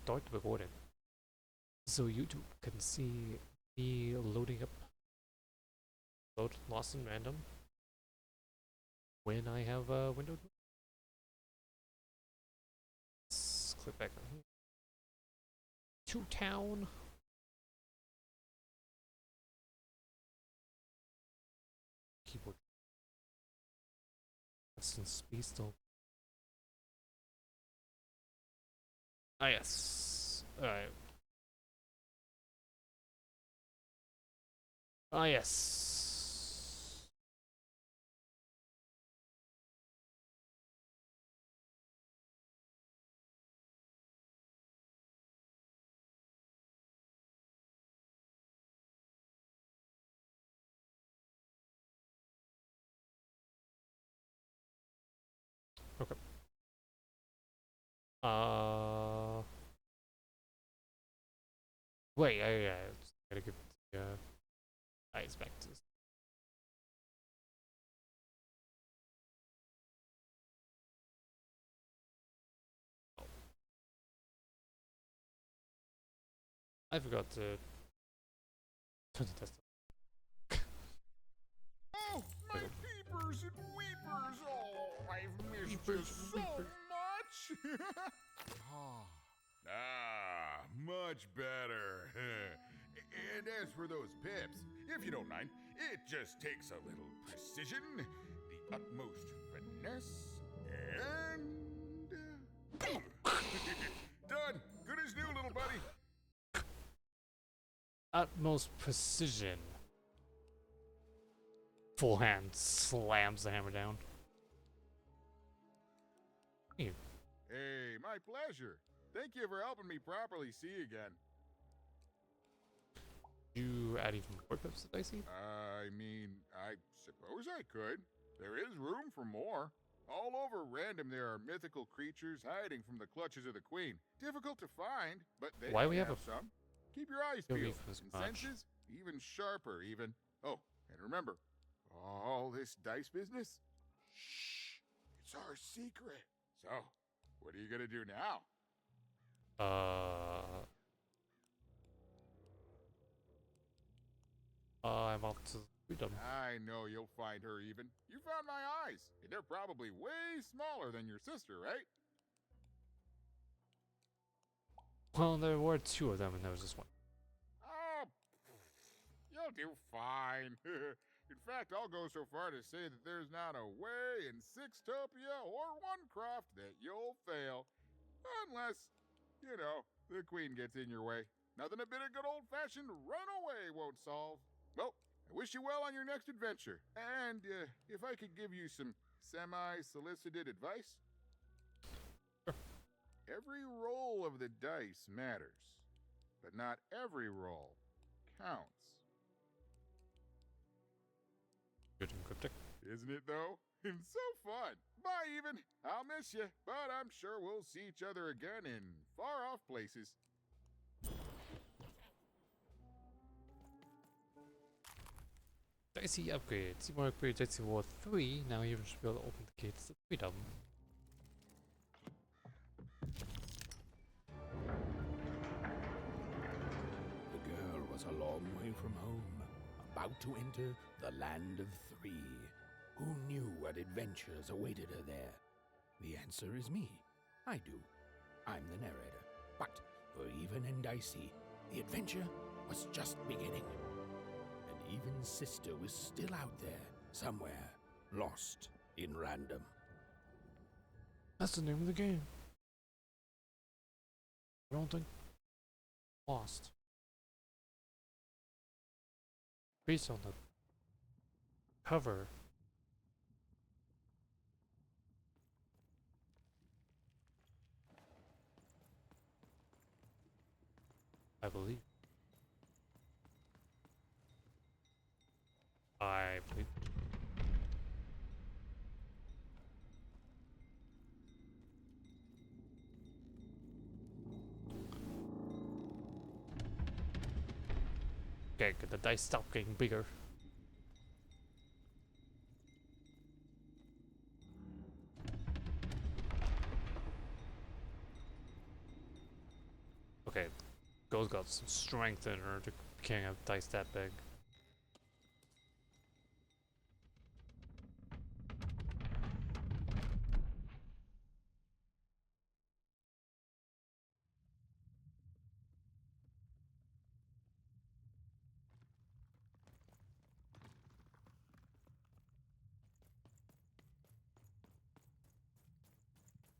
start the recording so YouTube can see me loading up Lost in Random when I have a window. Let's click back on here. To town. Keyboard. That's in space though. Ah yes. Alright. Ah yes. Okay. Wait, I gotta get the eyes back to this. Oh. I forgot to turn the test on. Oh, my peepers and weepers! Oh, I've missed you so much! Much better. And as for those pips, if you don't mind, it just takes a little precision, the utmost finesse, and... Done! Good as new, little buddy! Utmost precision. Full hand slams the hammer down. Hey, my pleasure. Thank you for helping me properly see again. you add even more pips to Dicey? I mean, I suppose I could. There is room for more. All over Random there are mythical creatures hiding from the clutches of the Queen. Difficult to find, but they Why we have some. Keep your eyes peeled. And much. senses even sharper, even. Oh, and remember, all this dice business? Shh, it's our secret. So, what are you gonna do now? I'm off to freedom. I know you'll find her even. You found my eyes, and they're probably way smaller than your sister, right? Well, there were two of them, and there was just one. Oh, you'll do fine. In fact, I'll go so far to say that there's not a way in Sixtopia or Onecroft that you'll fail. Unless, you know, the Queen gets in your way. Nothing a bit of good old-fashioned runaway won't solve. Well, I wish you well on your next adventure. And if I could give you some semi-solicited advice? Every roll of the dice matters, but not every roll counts. Good and cryptic. Isn't it, though? And so fun. Bye, even. I'll miss you, but I'm sure we'll see each other again in far-off places. Dicey upgrade. See more upgrades. Dicey War 3. Now you should be able to open the gates to freedom. The girl was a long way from home, about to enter the land of three. Who knew what adventures awaited her there? The answer is me. I do. I'm the narrator. But for Even and Dicey, the adventure was just beginning. And Even's sister was still out there, somewhere, lost in Random. That's the name of the game. I don't think Lost. Based on the cover. I believe. I believe. Okay, good. The dice stop getting bigger. Okay, Go's got some strength in her to can't have dice that big.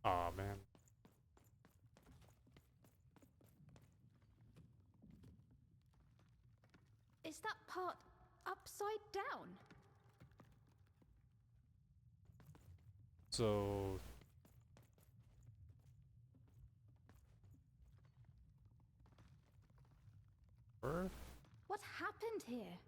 Aw, man. Is that part upside down? So... Earth? What happened here?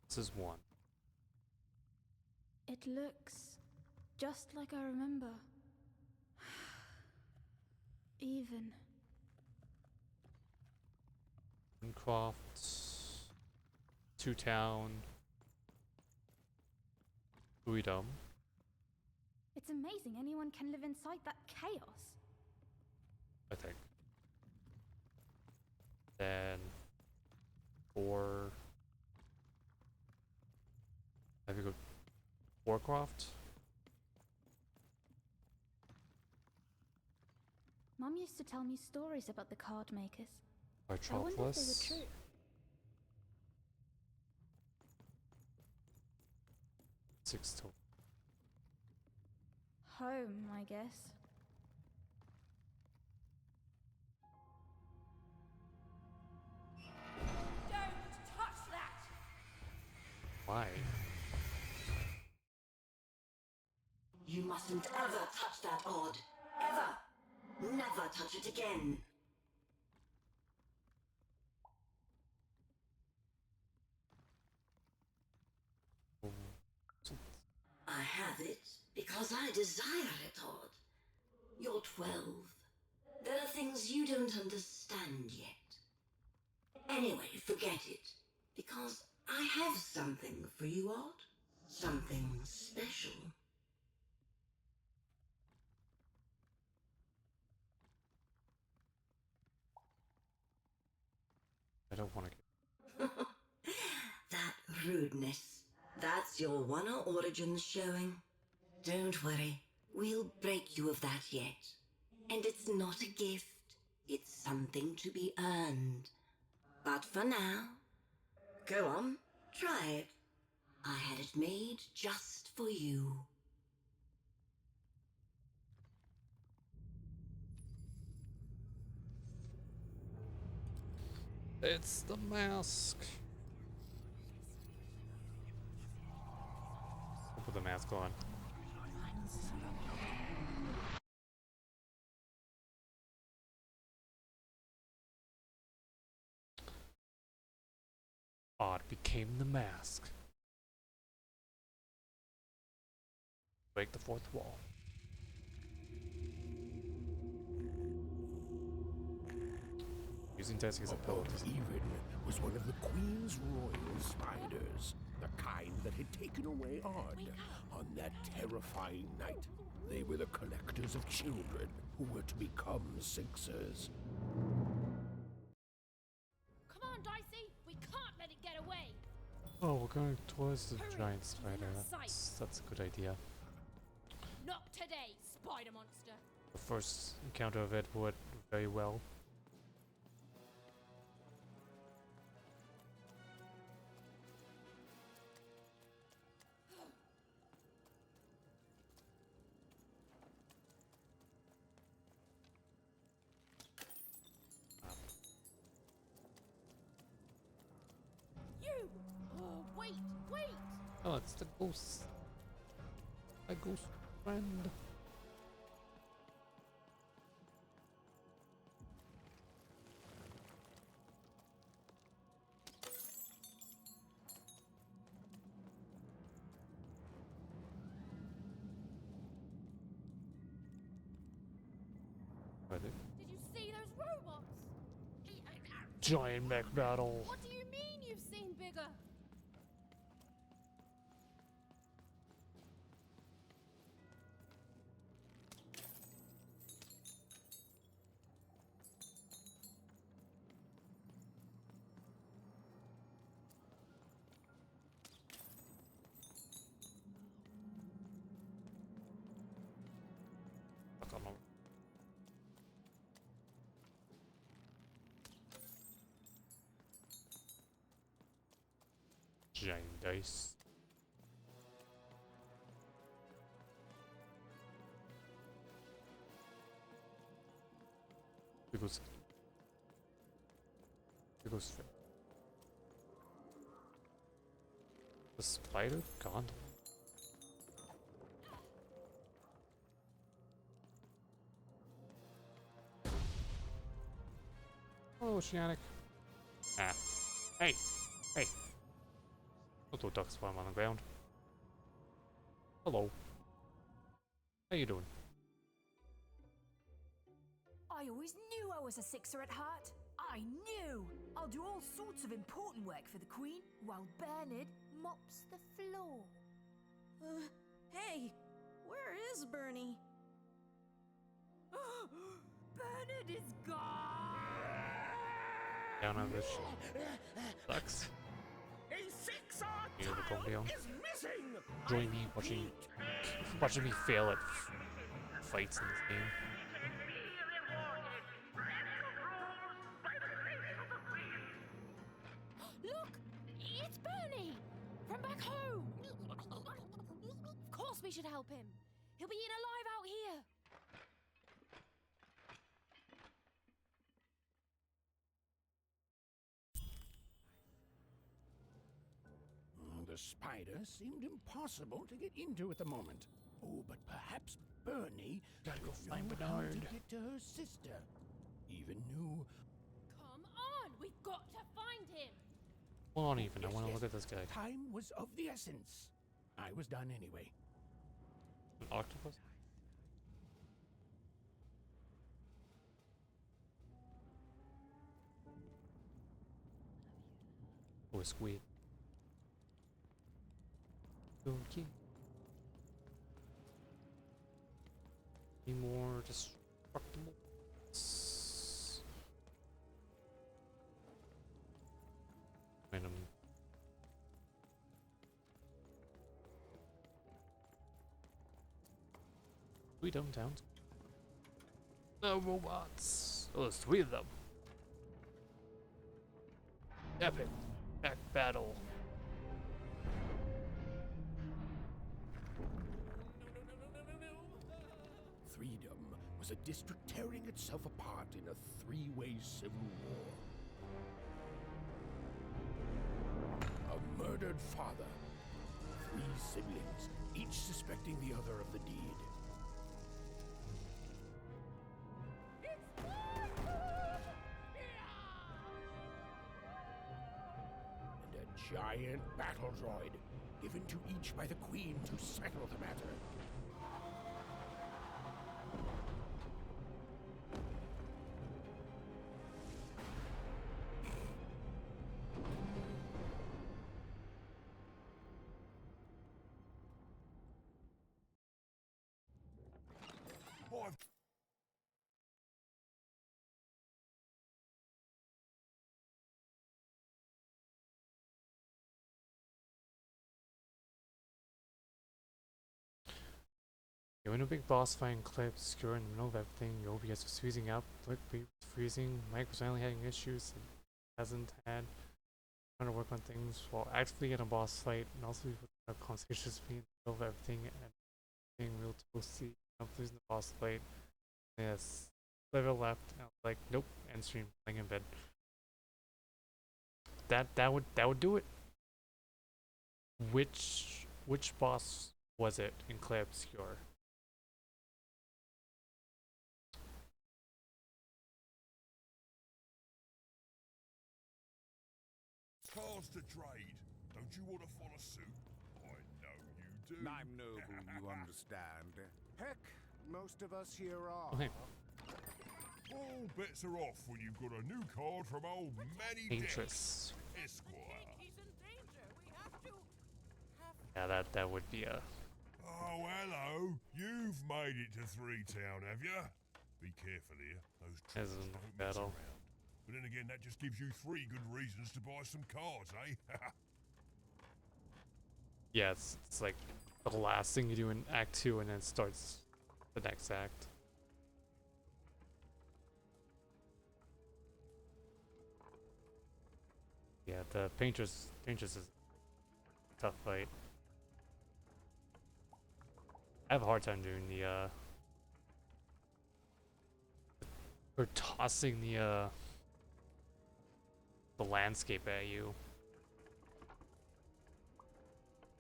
This is one. It looks just like I remember. Even. Croft. Two Town. Threedom. It's amazing anyone can live inside that chaos. I think. Then 4. Have you got Warcraft? Mum used to tell me stories about the card makers. I wonder if they were Metropolis? true. Six to Home, I guess. Don't touch that! why? You mustn't ever touch that odd. Ever. Never touch it again. I have it because I desire it, Odd. You're 12. There are things you don't understand yet. Anyway, forget it. Because I have something for you, Odd. Something special. I don't want to get... That rudeness. That's your One Origins showing. Don't worry. We'll break you of that yet. And it's not a gift. It's something to be earned. But for now, go on, try it. I had it made just for you. It's the mask! I'll put the mask on. Odd became the mask. Break the fourth wall. Using Desi's abilities. Even was one of the Queen's royal spiders, the kind that had taken away Odd on that terrifying night. They were the collectors of children who were to become Sixers. Come on, Dicey! We can't let it get away! Oh, we're going towards the Hurry, giant he's in spider. our That's a good idea. Not today, spider monster! The first encounter of it went very well. You! Oh, wait! Oh, it's the ghost. My ghost friend. Where are they? Did you see those robots? Giant mech battle. What do you mean you've seen bigger? giant dice. Here goes. Here goes. The spider gone. Oh, Oceanic. Ah. Hey! Hey! Little duck spawn on the ground. Hello. How you doing? I always knew I was a sixer at heart. I knew! I'll do all sorts of important work for the Queen while Bernard mops the floor. Hey, where is Bernie? Bernard is gone! Down on this sucks. You know the combo. Join me watching me fail at fights in this game. Look! It's Bernie! From back home! Of course we should help him. He'll be eaten alive out here. The spider seemed impossible to get into at the moment. Oh, but perhaps Bernie Gotta go could find know how to Bernard. get to her sister. Even knew. Come on! We've got to find him! Hold on, even. I want to look at this guy. Time was of the essence. I was done anyway. An octopus? Oh, a squid. Okay. Any more destructible? Random. We downtown. The robots. Oh, there's 3 of them. Epic back battle. Threedom was a district tearing itself apart in a 3-way civil war. A murdered father, 3 siblings, each suspecting the other of the deed. And a giant battle droid, given to each by the Queen to settle the matter. You're in a big boss fight in clips, you're in the middle of everything, your OBS was freezing up, Clickbait was freezing, Mike was finally having issues it hasn't had, trying to work on things while actively in a boss fight, and also with a conversations being in the middle of everything and being real toasty, I'm losing the boss fight. Yes, level left, and I was like, nope, end stream, laying in bed. That would do it. Which boss was it in Clay Obscure? Cars to trade. Don't you want to follow suit? I know you do. I'm noble, you understand. Heck, most of us here are. Okay. All bets are off when you've got a new card from old Manny Dangerous. Esquire. He's in danger. We have to. Yeah, that would be a. Oh, hello. You've made it to Three Town, have you? Be careful here. Those This trolls isn't don't bad mess at all. around. But then again, that just gives you 3 good reasons to buy some cards, eh? Yeah, it's like the last thing you do in Act 2, and then starts the next act. Yeah, the painters is tough fight. I have a hard time doing the or tossing the landscape at you.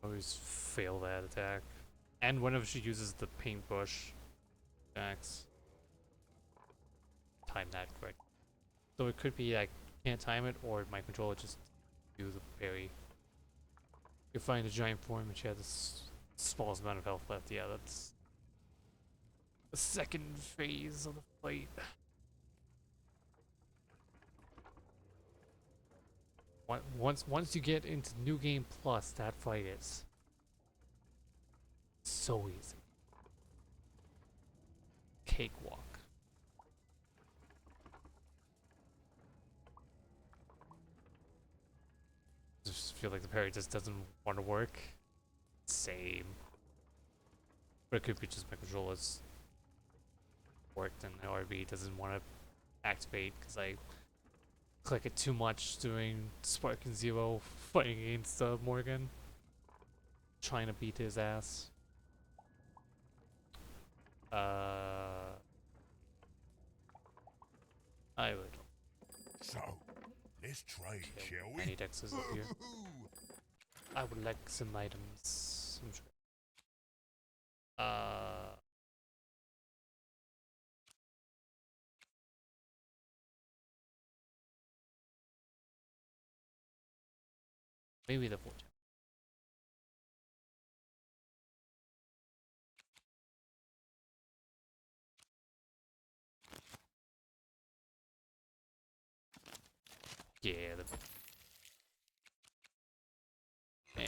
I always fail that attack. And whenever she uses the paintbrush attacks. Time that quick. So it could be I can't time it, or my controller just do the parry. You find a giant form and she has this smallest amount of health left. Yeah, that's the second phase of the fight. Once you get into New Game Plus, that fight is so easy. Cakewalk. I just feel like the parry just doesn't want to work. Same. But it could be just my controller's worked and the RB doesn't want to activate because I click it too much doing Spark and Zero fighting against Morgan. Trying to beat his ass. I would. So, let's trade, shall we? Any dexes up here. I would like some items. Maybe the fortune. Yeah, the man.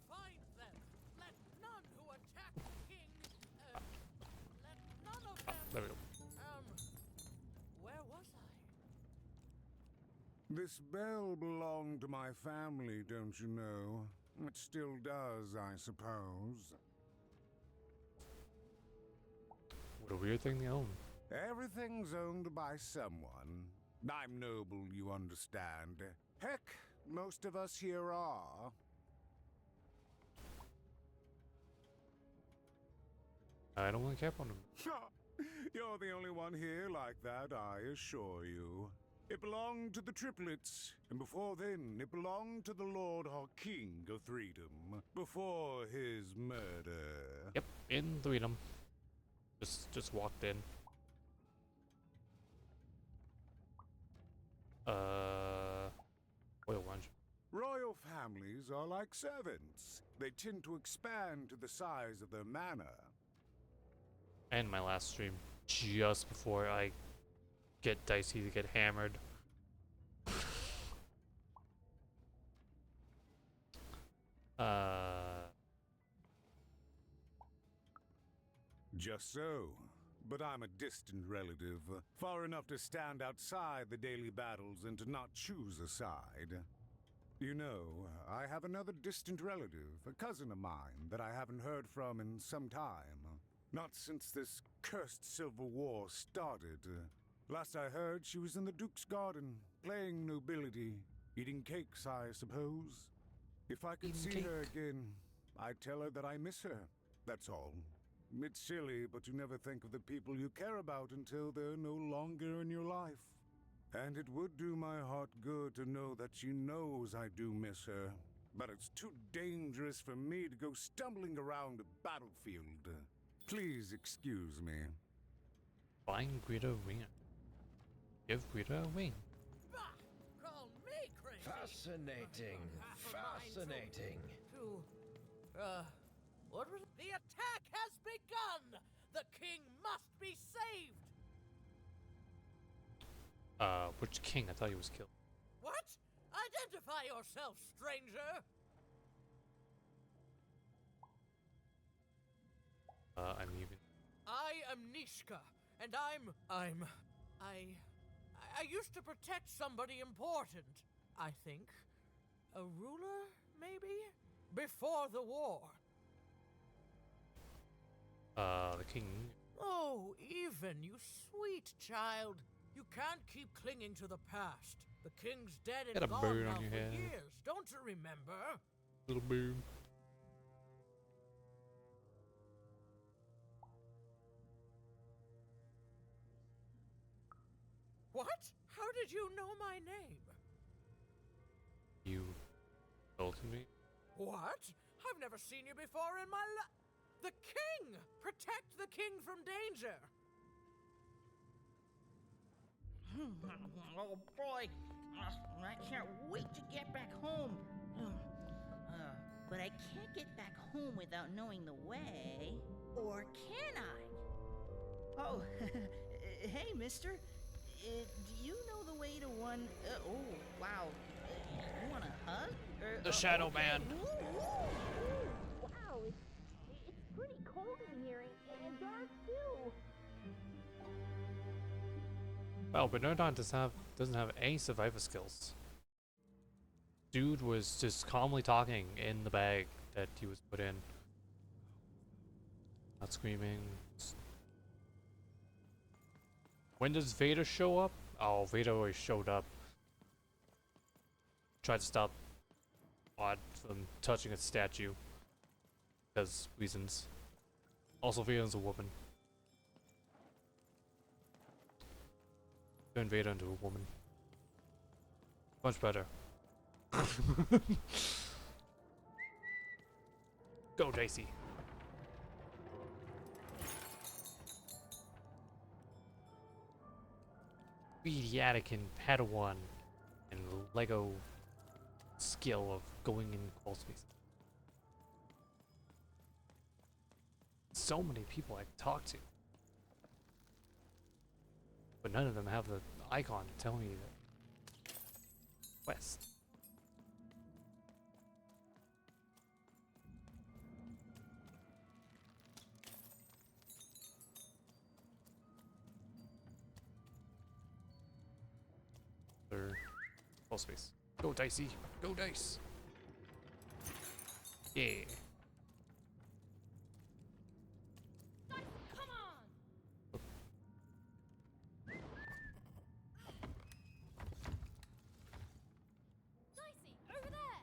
Find them. Let none who attack the king. Let none of them. There we go. Where was I? This bell belonged to my family, don't you know? It still does, I suppose. What a weird thing they own. Everything's owned by someone. I'm noble, you understand. Heck, most of us here are. I don't want to cap on them. You're the only one here like that, I assure you. It belonged to the triplets, and before then, it belonged to the Lord or King of Threedom, before his murder. Yep, in threedom. Just walked in. Oil lunch. Royal families are like servants. They tend to expand to the size of their manor. And my last stream, just before I get dicey to get hammered. Just so. But I'm a distant relative, far enough to stand outside the daily battles and to not choose a side. You know, I have another distant relative, a cousin of mine, that I haven't heard from in some time. Not since this cursed Civil War started. Last I heard, she was in the Duke's garden, playing nobility, eating cakes, I suppose. If I could see her again, I'd tell her that I miss her, that's all. It's silly, but you never think of the people you care about until they're no longer in your life. And it would do my heart good to know that she knows I do miss her. But it's too dangerous for me to go stumbling around a battlefield. Please excuse me. Find Greta a ring. Give Greta a wing. Bah! Call me crazy. Fascinating. Fascinating. What was the attack has begun? The king must be saved. Which king? I thought he was killed. What? Identify yourself, stranger. I'm even. I am Nishka, and I used to protect somebody important, I think. A ruler, maybe? Before the war. The king. Oh, even, you sweet child. You can't keep clinging to the past. The king's dead Got a and gone bird now on your for head. years. Don't you remember? Little boob. What? How did you know my name? You told me. What? I've never seen you before in my life. The king! Protect the king from danger! Oh boy, I can't wait to get back home. But I can't get back home without knowing the way. Or can I? Oh, hey, mister. Do you know the way to one... oh, wow. You want a hug? The Shadow okay. Man. Wow, it's pretty cold in here and dark too. Well, Bernardon doesn't have any survivor skills. Dude was just calmly talking in the bag that he was put in. Not screaming. When does Vader show up? Oh, Vader already showed up. Tried to stop Odd from touching a statue. Because reasons. Also, Vader's a woman. Turn Vader into a woman. Much better. Go, Dicey. Be the Anakin Padawan and Lego skill of going in crawl space. So many people I can talk to. But none of them have the icon to tell me that quest. Full space. Go Dicey. Go Dice. Yeah. Come on! Dicey, over there!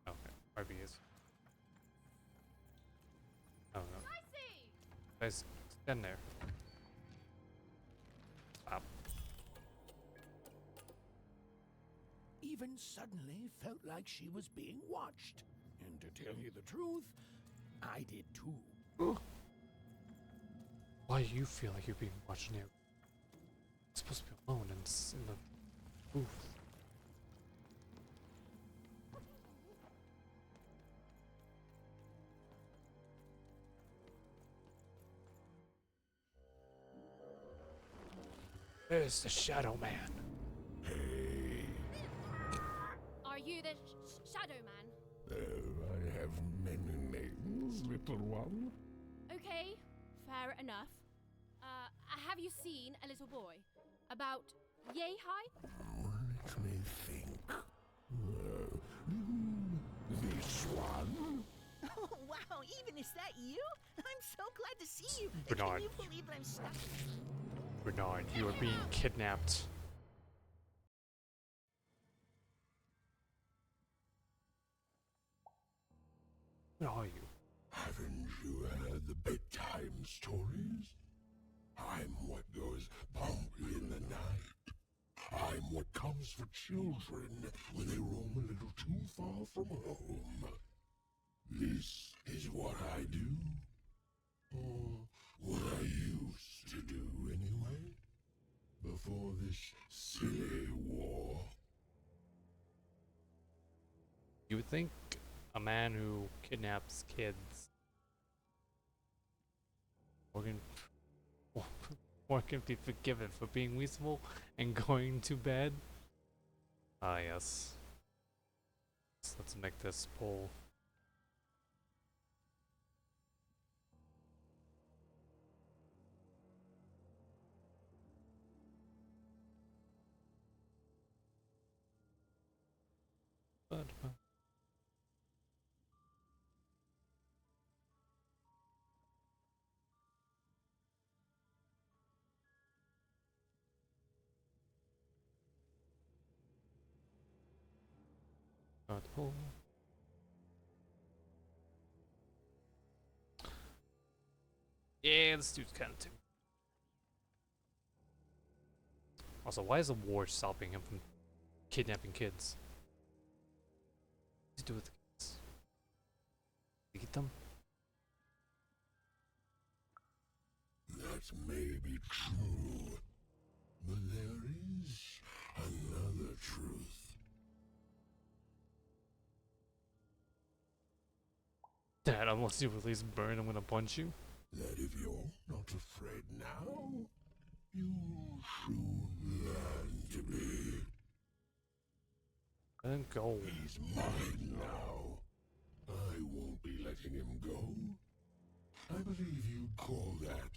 Okay. RB is. Oh no. Dicey! Guys, stand there. Stop. Even suddenly felt like she was being watched. And to tell you the truth, I did too. Why do you feel like you're being watched now? You're supposed to be alone in the booth. There's the Shadow Man. Are you the Shadow Man? I have many names, little one. Okay, fair enough. Have you seen a little boy? About yay high? Let me think. This one? Oh, wow, even is that you? I'm so glad to see you. Bernard. Can you believe I'm stuck? Bernard, you are being kidnapped. Where are you? Haven't you heard the bedtime stories? I'm what goes bump in the night. I'm what comes for children when they roam a little too far from home. This is what I do. Or what I used to do anyway. Before this silly war. You would think a man who kidnaps kids or can be forgiven for being reasonable and going to bed. Ah, yes. So let's make this poll. Oh. Yeah, this dude's kind of too. Also, why is the war stopping him from kidnapping kids? What does he do with the kids? Eat them? That may be true, but there is another truth. Dad, unless you release Burn, I'm gonna punch you. That if you're not afraid now, you'll soon learn to be. Then go. He's mine now. I won't be letting him go. I believe you'd call that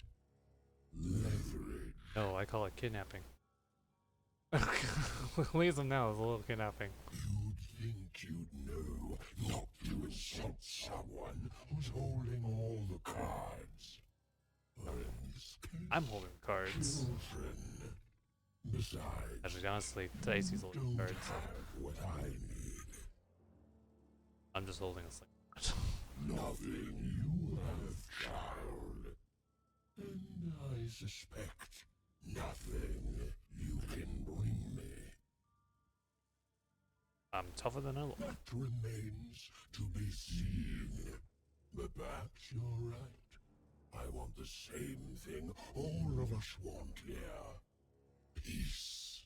leverage. No, I call it kidnapping. Release him now, it's a little kidnapping. You'd think you'd know not to insult someone who's holding all the cards. Or in this case, I'm holding cards. children. Besides, Actually, honestly, Dicey's holding don't cards. have what I need. I'm just holding a sling. Nothing you have, child. And I suspect nothing you can bring me. I'm tougher than I look. That remains to be seen. But perhaps you're right. I want the same thing all of us want here. Peace.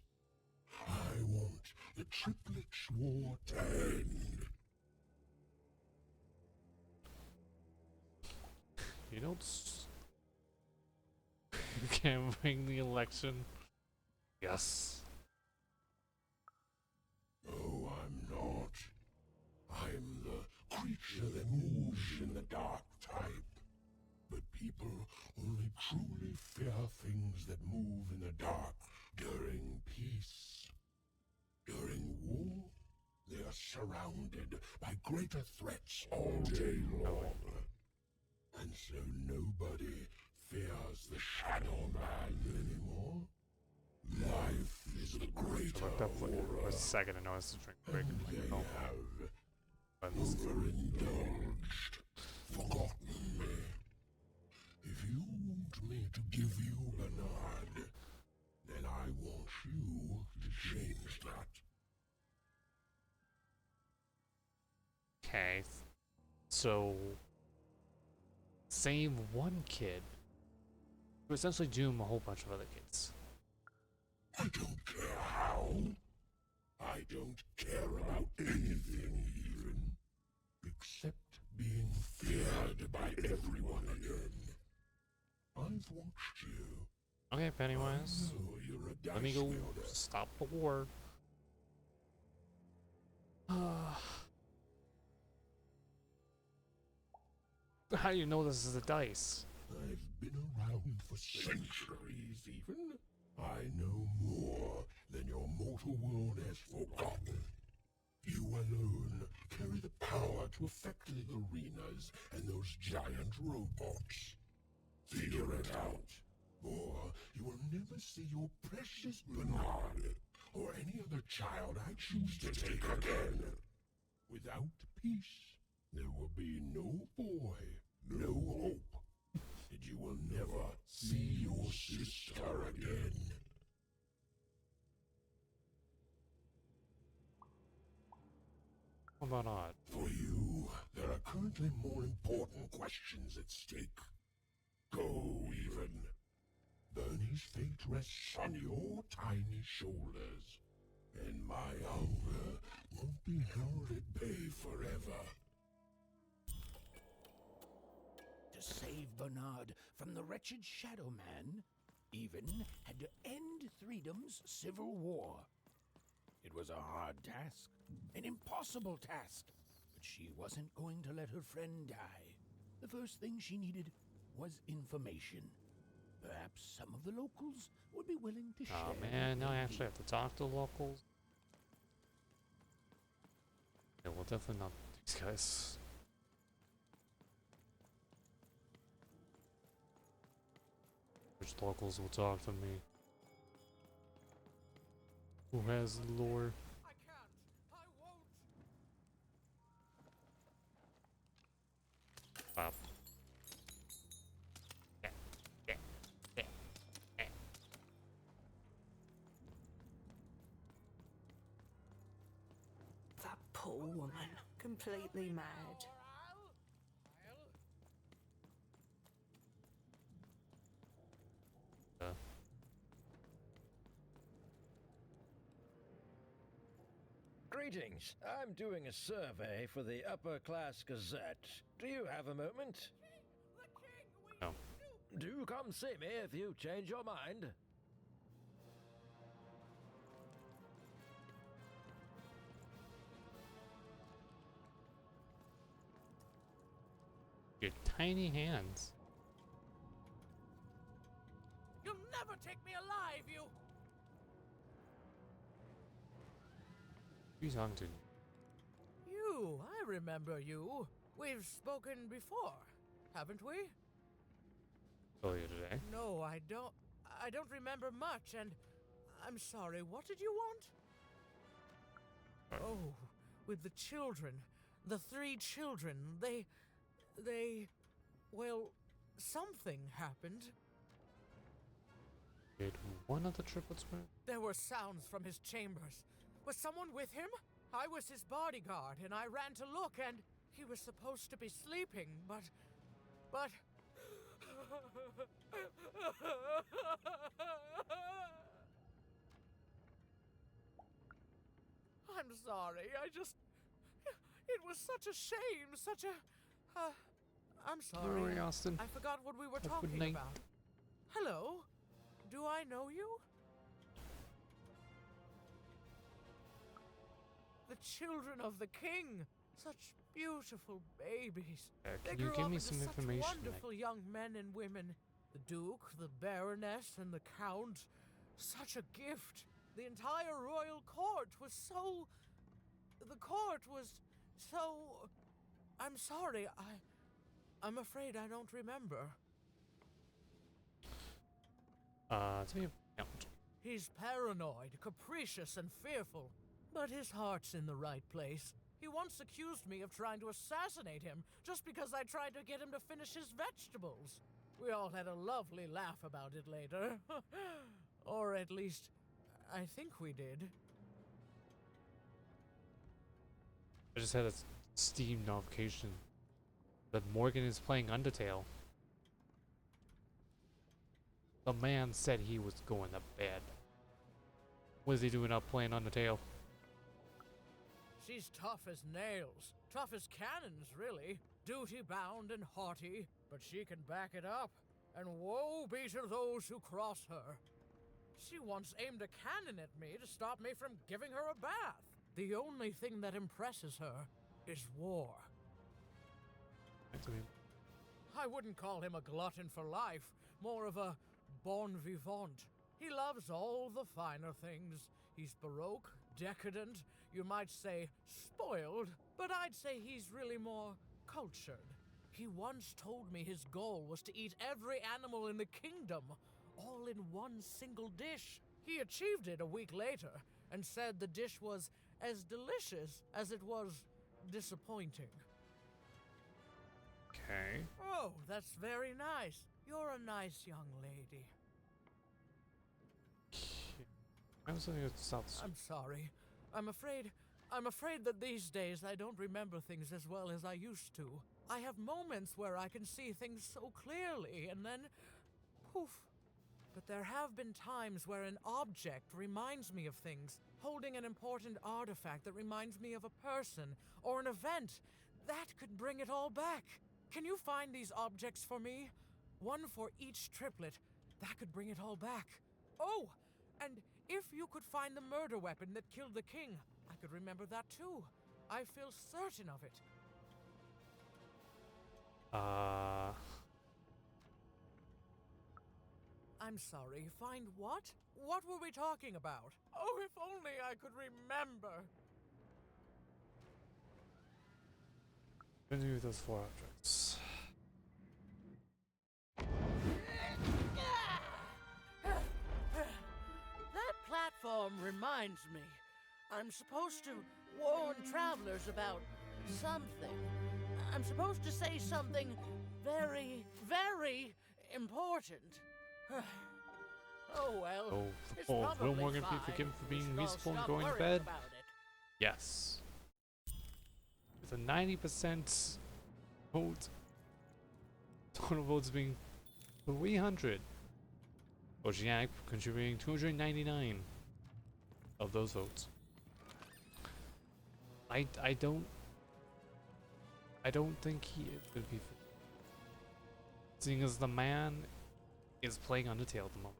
I want the triplets' war to end. You don't. You can't bring the election. Yes. Oh, I'm not. I'm the creature that moves in the dark type. But people only truly fear things that move in the dark during peace. During war, they are surrounded by greater threats all day long. And so nobody fears the Shadow Man anymore. Life is the greater For horror. a second, I noticed the drink break. And they Oh, have overindulged, forgotten me. If you want me to give you Bernard, then I want you to change that. okay. So, save one kid to essentially doom a whole bunch of other kids. I don't care how. I don't care about anything even, except being feared by everyone again. I've watched you. Okay, Pennywise. I know you're a Let me dice go wielder. stop the war. How do you know this is a dice? I've been around for centuries even. I know more than your mortal world has forgotten. You alone carry the power to affect the arenas and those giant robots. Figure it out, or you will never see your precious Bernard or any other child I choose to take again. Without peace, there will be no boy, no hope, and you will never see your sister again. How about odd? For you, there are currently more important questions at stake. Go, even. Bernie's fate rests on your tiny shoulders, and my hunger won't be held at bay forever. To save Bernard from the wretched Shadow Man, Even had to end Threedom's civil war. It was a hard task, an impossible task, but she wasn't going to let her friend die. The first thing she needed was information. Perhaps some of the locals would be willing to share. Oh man, now I actually have to talk to the locals. Yeah, well, definitely not these guys. Which locals will talk to me? Who has lore? I can't. I won't. up. Yeah, yeah, yeah, yeah. That poor woman, completely mad. Greetings. I'm doing a survey for the Upper Class Gazette. Do you have a moment? No. Do come see me if you change your mind. Your tiny hands. You'll never take me alive, you. Who are you talking to? You, I remember you. We've spoken before, haven't we? Earlier today. No, I don't remember much, and I'm sorry. What did you want? Oh, with the children. The 3 children. Well, something happened. Did one of the triplets move? There were sounds from his chambers. Was someone with him? I was his bodyguard, and I ran to look, and he was supposed to be sleeping, but... I'm sorry, it was such a shame, such a... I'm sorry. Don't worry, Austin. I forgot what we were Have a good talking night. about. Hello? Do I know you? The children of the king. Such beautiful babies. Can They you grew give up me into some such information? wonderful young men and women. The Duke, the Baroness, and the Count. Such a gift. The entire royal court was so... The court was so... I'm sorry, I'm afraid I don't remember. Tell me about. He's paranoid, capricious, and fearful. But his heart's in the right place. He once accused me of trying to assassinate him just because I tried to get him to finish his vegetables. We all had a lovely laugh about it later. Or at least, I think we did. I just had a Steam notification that Morgan is playing Undertale. The man said he was going to bed. What is he doing up playing Undertale? She's tough as nails. Tough as cannons, really. Duty-bound and haughty. But she can back it up. And woe be to those who cross her. She once aimed a cannon at me to stop me from giving her a bath. The only thing that impresses her is war. I wouldn't call him a glutton for life, more of a bon vivant. He loves all the finer things. He's baroque, decadent, you might say spoiled, but I'd say he's really more cultured. He once told me his goal was to eat every animal in the kingdom, all in one single dish. He achieved it a week later, and said the dish was as delicious as it was disappointing. Okay. Oh, that's very nice. You're a nice young lady. I'm something with South. I'm sorry. I'm afraid that these days I don't remember things as well as I used to. I have moments where I can see things so clearly, and then poof. But there have been times where an object reminds me of things, holding an important artifact that reminds me of a person or an event. That could bring it all back. Can you find these objects for me? One for each triplet. That could bring it all back. Oh, and if you could find the murder weapon that killed the king, I could remember that too. I feel certain of it. I'm sorry, find what? What were we talking about? Oh, if only I could remember. What do with those 4 objects? That platform reminds me. I'm supposed to warn travelers about something. I'm supposed to say something very, very important. Oh well. Oh, it's will probably Morgan be fine. forgiven for We being should all respawned stop going to worrying bed? about it. Yes. With a 90% vote, total votes being 300. Oceanic contributing 299 of those votes. I don't think he would be, seeing as the man is playing Undertale at the moment.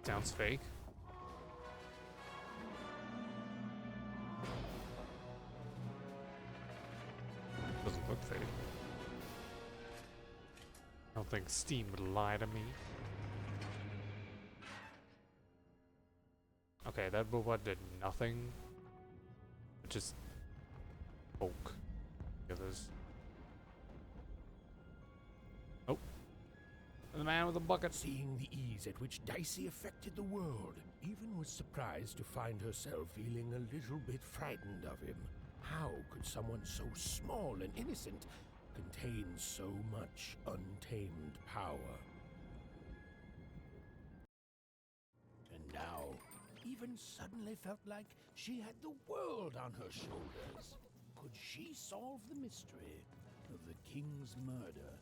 Sounds fake. Doesn't look fake. I don't think Steam would lie to me. Okay, that robot did nothing. It just poke. The others. Oh. The man with the bucket. Seeing the ease at which Dicey affected the world, even was surprised to find herself feeling a little bit frightened of him. How could someone so small and innocent contain so much untamed power? And now, even suddenly felt like she had the world on her shoulders. Could she solve the mystery of the king's murder?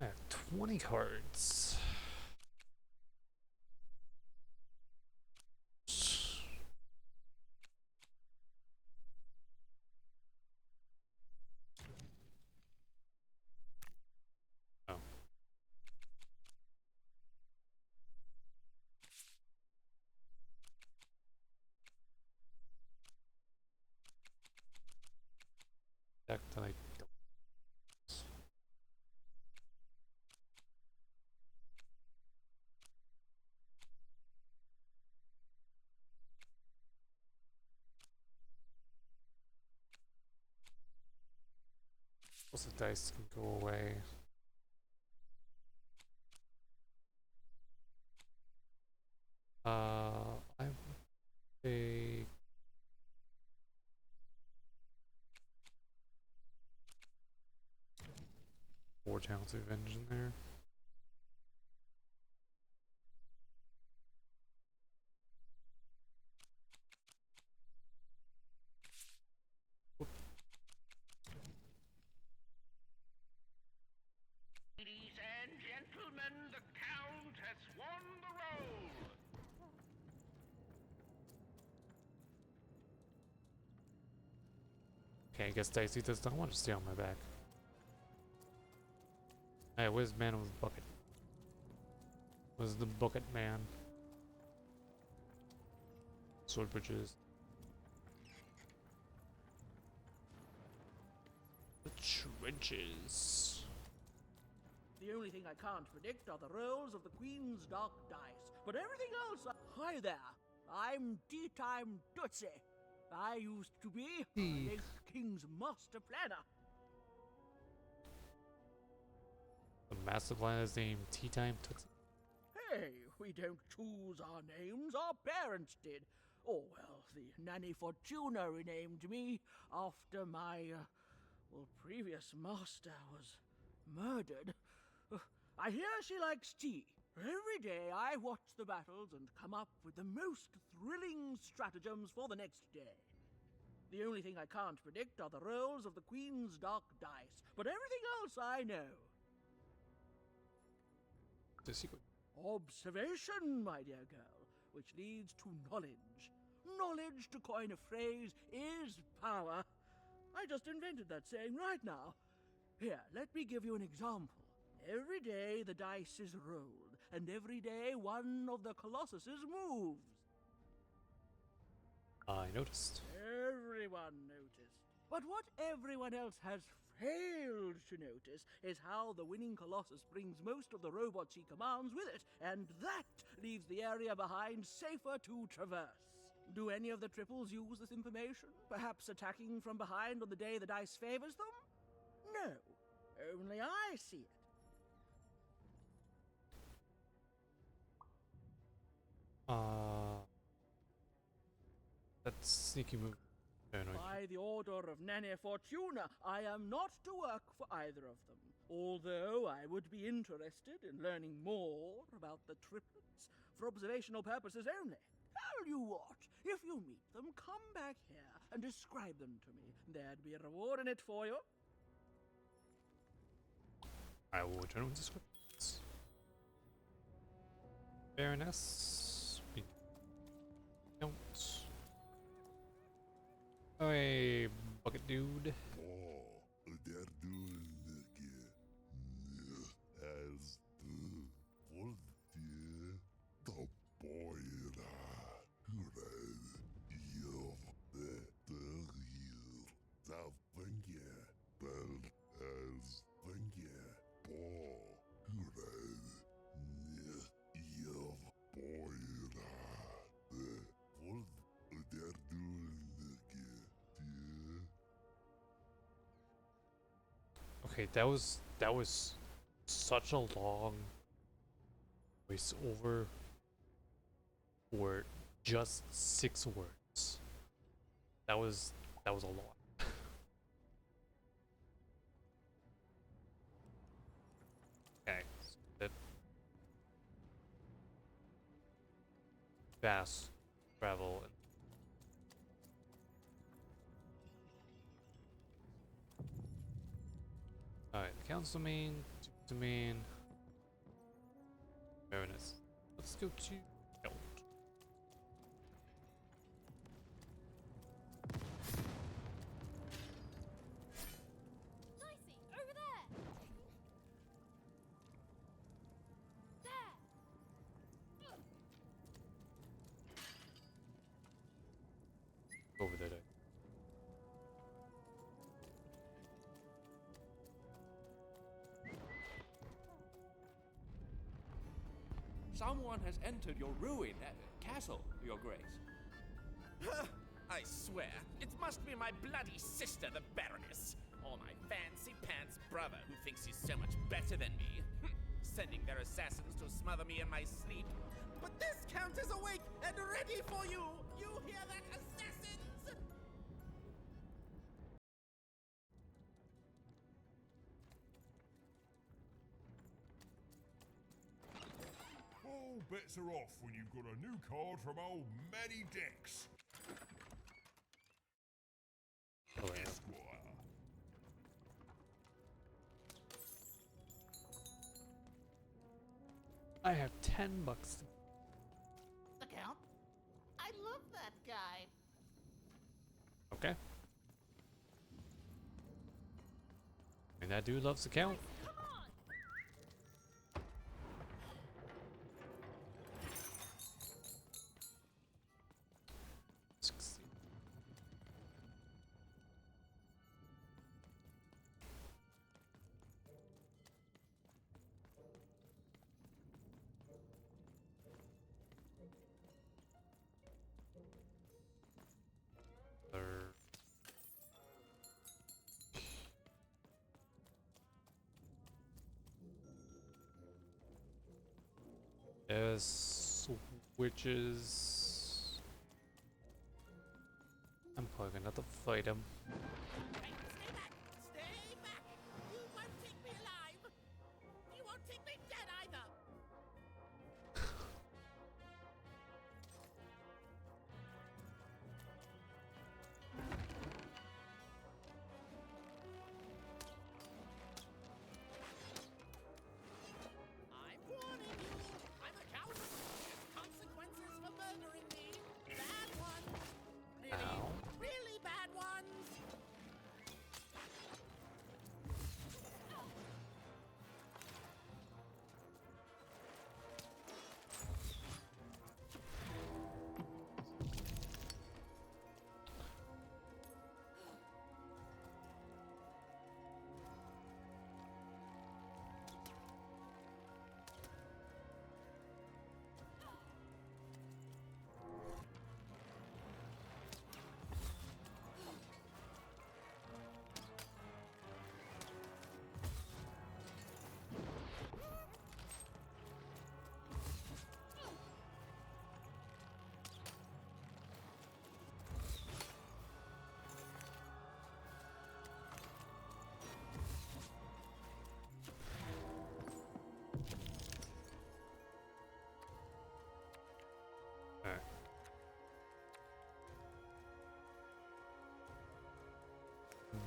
I have 20 cards. Oh. Deck that I don't. Suppose the dice can go away. I would take 4 Channels of Revenge in there. Ladies and gentlemen, the Count has won the roll. Okay, I guess Dicey does not want to stay on my back. Hey, where's the man with the bucket? Where's the bucket man? Sword bridges. The trenches. The only thing I can't predict are the rolls of the Queen's Dark Dice. But everything else... Hi there. I'm Tea-Time Tootsie. I used to be the late King's Master Planner. The master plan is named Tea Time Tootsie. Hey, we don't choose our names. Our parents did. Oh, well, the Nanny Fortuna renamed me after my, previous master was murdered. I hear she likes tea. Every day I watch the battles and come up with the most thrilling stratagems for the next day. The only thing I can't predict are the rolls of the Queen's Dark Dice, but everything else I know. The secret. Observation, my dear girl, which leads to knowledge. knowledge, to coin a phrase, is power. I just invented that saying right now. Here, let me give you an example. Every day the dice is rolled, and every day one of the colossuses moves. I noticed. Everyone noticed. But what everyone else has failed to notice is how the winning colossus brings most of the robots he commands with it, and that leaves the area behind safer to traverse. Do any of the triples use this information? Perhaps attacking from behind on the day the dice favors them? No. Only I see it. That's sneaky move. By the order of Nane Fortuna, I am not to work for either of them. Although I would be interested in learning more about the triplets for observational purposes only. Tell you what, if you meet them, come back here and describe them to me. There'd be a reward in it for you. I will return with descriptions. Baroness. We don't. Hey, bucket dude. Oh, they're doing as the boyra Okay, that was such a long voiceover for just 6 words. That was a lot. Okay, so that fast travel. Alright, the council domain, domain. Baroness. Let's go to Gold. Nicey, over there! There! Over there. Someone has entered your ruined castle, Your Grace. I swear, it must be my bloody sister, the Baroness, or my fancy-pants brother who thinks he's so much better than me, sending their assassins to smother me in my sleep. But this count is awake and ready for you! You hear that, assassins? All bets are off when you've got a new card from old Manny Dex. Esquire. I have $10. The Count? I love that guy. Okay. And that dude loves the count. Switches. I'm probably gonna have to fight him. Stay back! You won't take me alive! You won't take me dead either! I'm warning you! I'm accountable! Consequences for murdering me! Bad one!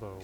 bow.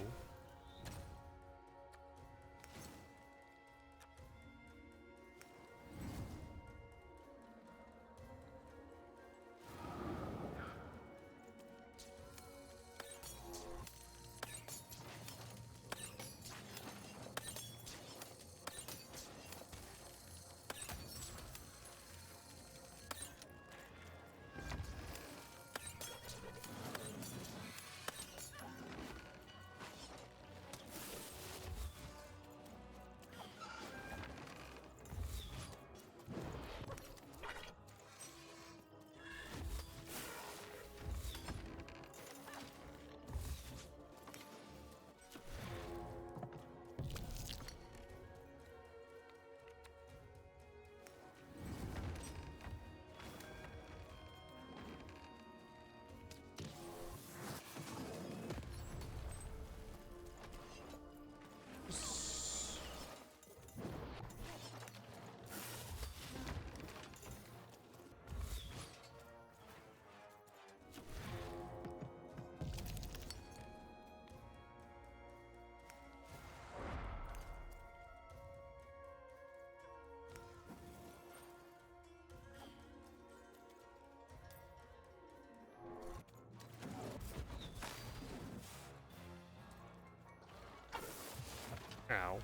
Ow.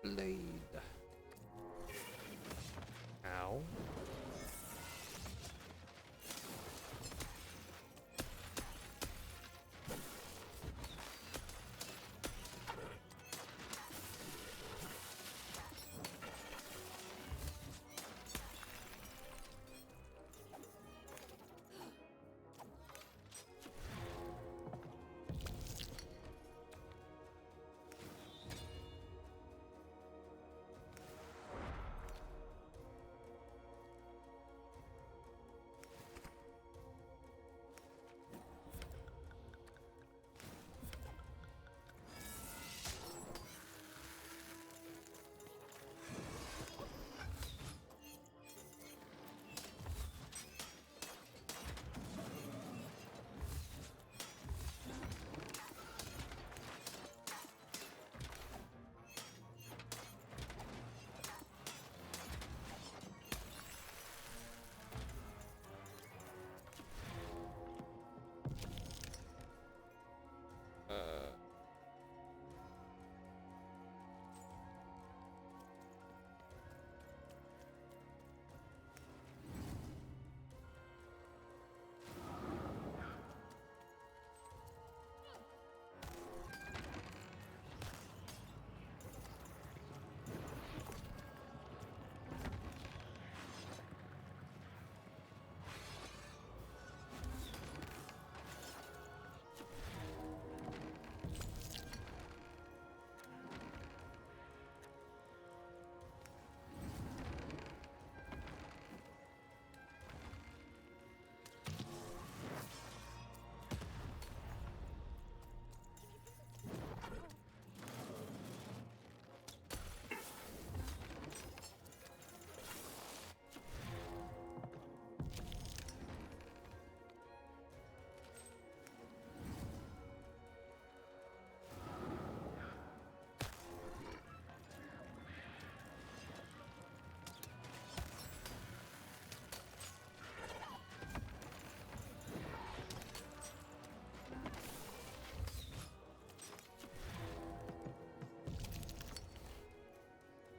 Blade. Ow.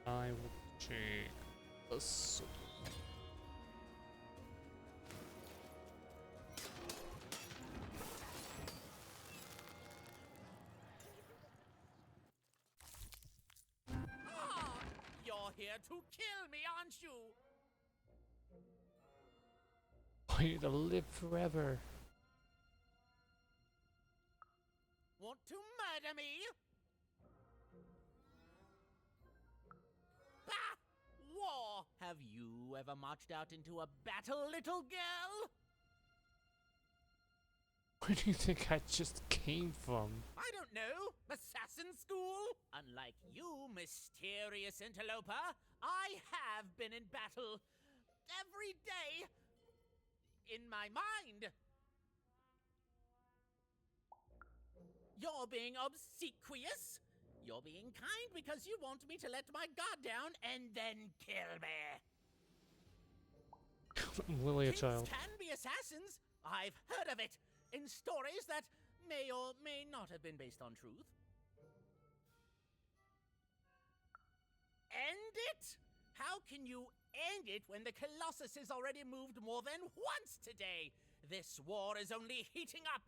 I will take a sword. Ah, you're here to kill me, aren't you? I need to live forever. want to murder me? Bah! War! Have you ever marched out into a battle, little girl? Where do you think I just came from? I don't know. Assassin school? Unlike you, mysterious interloper, I have been in battle every day in my mind. You're being obsequious. You're being kind because you want me to let my guard down and then kill me. I'm literally a Kings child. can be assassins. I've heard of it in stories that may or may not have been based on truth. End it? How can you end it when the Colossus has already moved more than once today? This war is only heating up.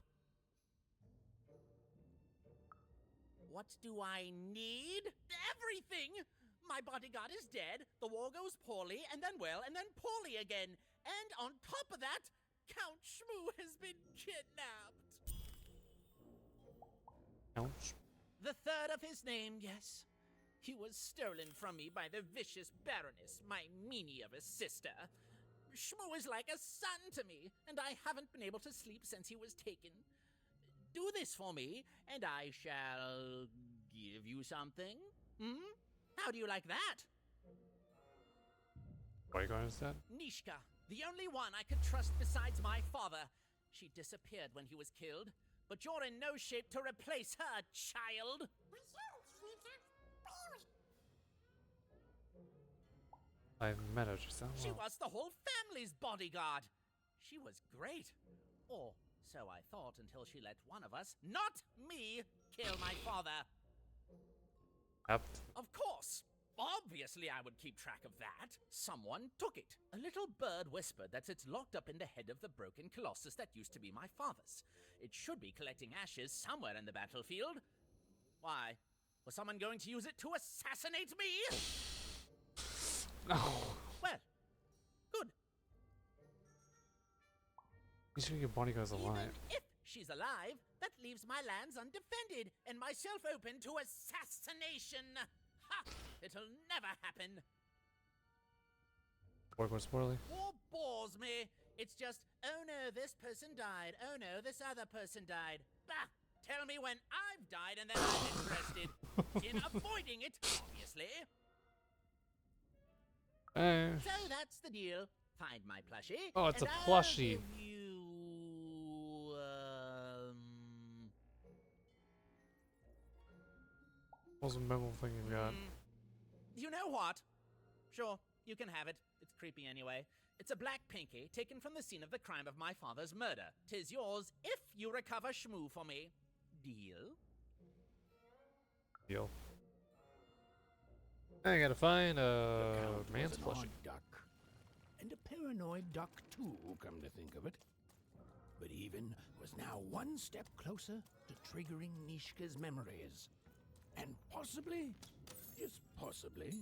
What do I need? Everything! My bodyguard is dead, the war goes poorly, and then well, and then poorly again. And on top of that, Count Shmoo has been kidnapped. Ouch. The third of his name, yes. He was stolen from me by the vicious Baroness, my meanie of a sister. Shmoo is like a son to me, and I haven't been able to sleep since he was taken. Do this for me, and I shall give you something. How do you like that? Bodyguard is that? Nishka, the only one I could trust besides my father. She disappeared when he was killed, but you're in no shape to replace her, child. I've met her just now. She was the whole family's bodyguard. She was great. Or so I thought until she let one of us, not me, kill my father. Yep. Of course. Obviously I would keep track of that. Someone took it. A little bird whispered that it's locked up in the head of the broken colossus that used to be my father's. It should be collecting ashes somewhere in the battlefield. Why? Was someone going to use it to assassinate me? No. Well, good. You should get bodyguards alive. If she's alive, that leaves my lands undefended and myself open to assassination. Ha! It'll never happen. Bodyguard's poorly. War bores me. It's just, oh no, this person died. Oh no, this other person died. Bah! Tell me when I've died and then I'm interested. In avoiding it, obviously. So that's the deal. Find my plushie. Oh, it's and a plushie. I'll give you, Most memorable thing you got. You know what? Sure, you can have it. It's creepy anyway. It's a black pinky taken from the scene of the crime of my father's murder. 'Tis yours if you recover Shmoo for me. Deal? Deal. I gotta find a Count man's was an plushie. odd duck. And a paranoid duck too, come to think of it. But even was now one step closer to triggering Nishka's memories. And possibly, just possibly,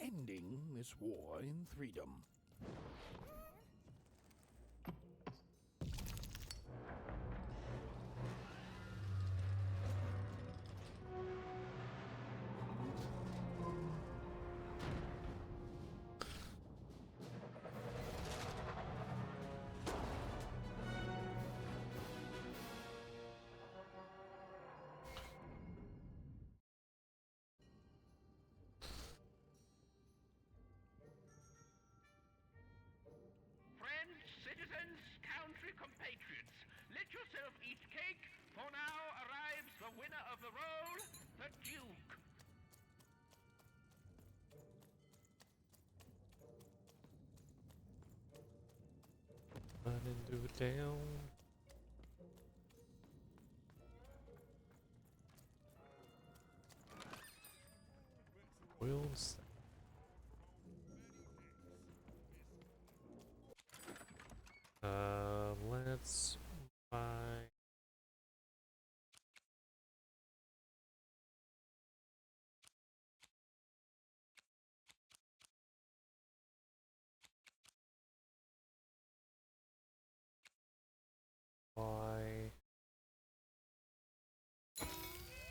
ending this war in threedom. Friends, citizens, country compatriots, let yourself eat cake, for now arrives the winner of the role, the Duke. Running through town. Wheels. Let's buy. Buy.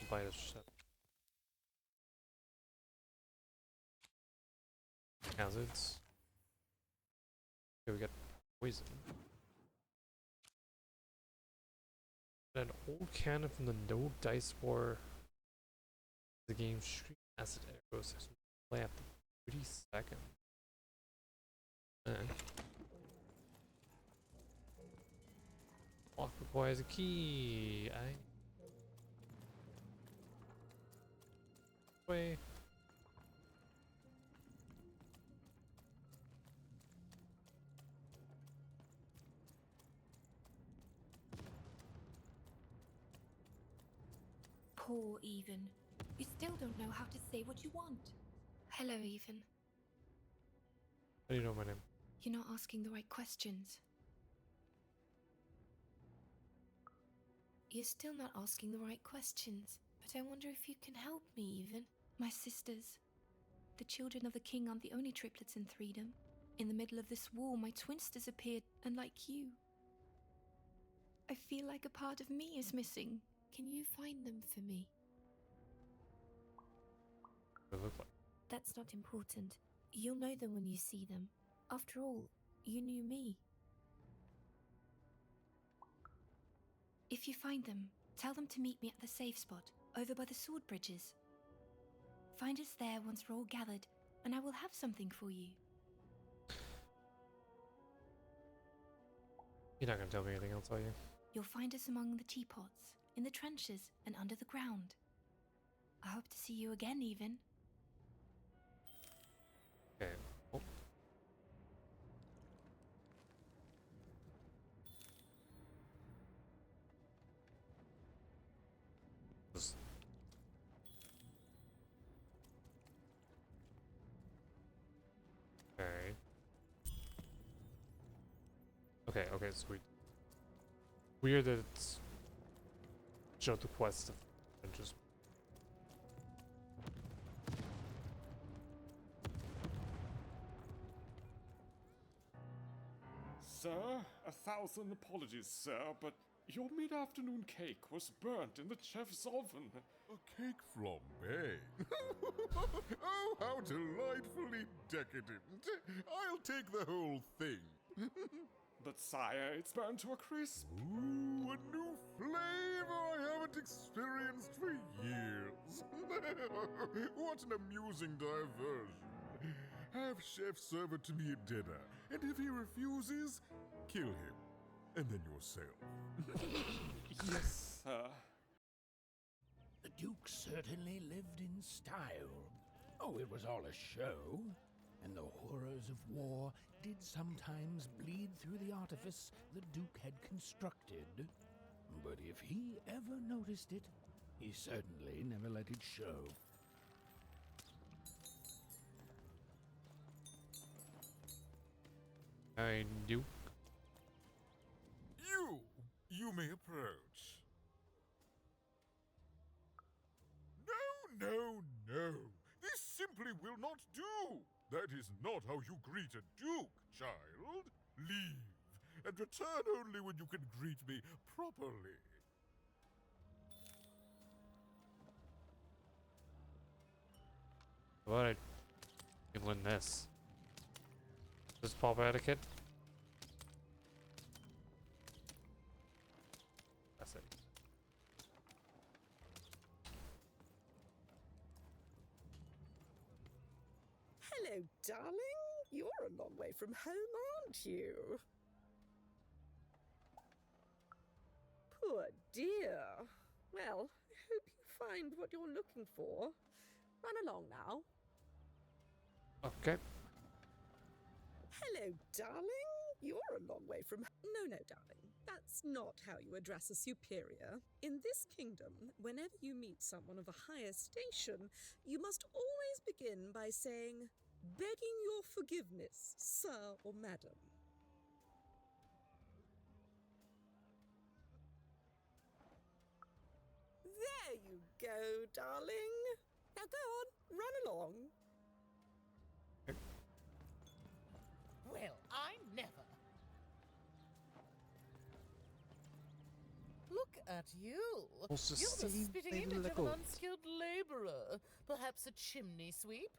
Buy this shit. Hazards. Okay, we got poison. An old cannon from the No Dice War. The game stream acid arrows play after 30 seconds. Lock requires a key. Way. Poor Even. You still don't know how to say what you want. Hello, Even. How do you know my name? You're not asking the right questions. You're still not asking the right questions. But I wonder if you can help me, Even. My sisters. The children of the king aren't the only triplets in Threedom. In the middle of this war, my twins disappeared, and like you, I feel like a part of me is missing. Can you find them for me? What do they look like? That's not important. You'll know them when you see them. After all, you knew me. If you find them, tell them to meet me at the safe spot, over by the sword bridges. Find us there once we're all gathered, and I will have something for you. You're not gonna tell me anything else, are you? You'll find us among the teapots, in the trenches, and under the ground. I hope to see you again, Even. Okay. Oh. Okay. Okay, sweet. Weird that it's just the quest and just Sir, 1,000 apologies, sir, but your mid-afternoon cake was burnt in the chef's oven. A cake flambe? Oh, how delightfully decadent. I'll take the whole thing. But sire, it's burned to a crisp. Ooh, a new flavor I haven't experienced for years. What an amusing diversion. Have Chef serve it to me at dinner, and if he refuses, kill him. And then yourself. Yes, sir. The Duke certainly lived in style. Oh, it was all a show, and the horrors of war did sometimes bleed through the artifice the Duke had constructed. But if he ever noticed it, he certainly never let it show. I do. You may approach. No. This simply will not do. That is not how you greet a duke, child. Leave, and return only when you can greet me properly. How about I learn this? This pop etiquette? That's it. Hello, darling. You're a long way from home, aren't you? Poor dear. Well, I hope you find what you're looking for. Run along now. Okay. Hello, darling. You're a long way from... No, darling. That's not how you address a superior. In this kingdom, whenever you meet someone of a higher station, you must always begin by saying, "Begging your forgiveness, sir or madam." There you go, darling. Now go on, run along. Well, I never. Look at you. Also, You're the see, spitting they image let of an go. unskilled laborer. Perhaps a chimney sweep?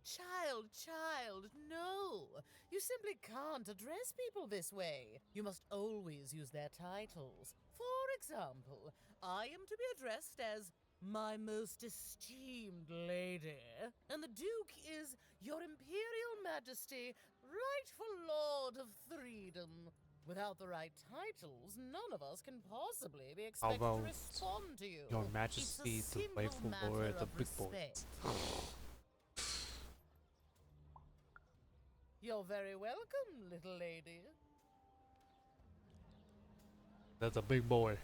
Child, no! You simply can't address people this way. You must always use their titles. For example, I am to be addressed as my most esteemed lady, and the Duke is Your Imperial Majesty, rightful Lord of Threedom. Without the right titles, none of us can possibly be How expected about to respond to you. Your It's a Majesty, the simple rightful matter lord, the of big respect. boys? You're very welcome, little lady. That's a big boy.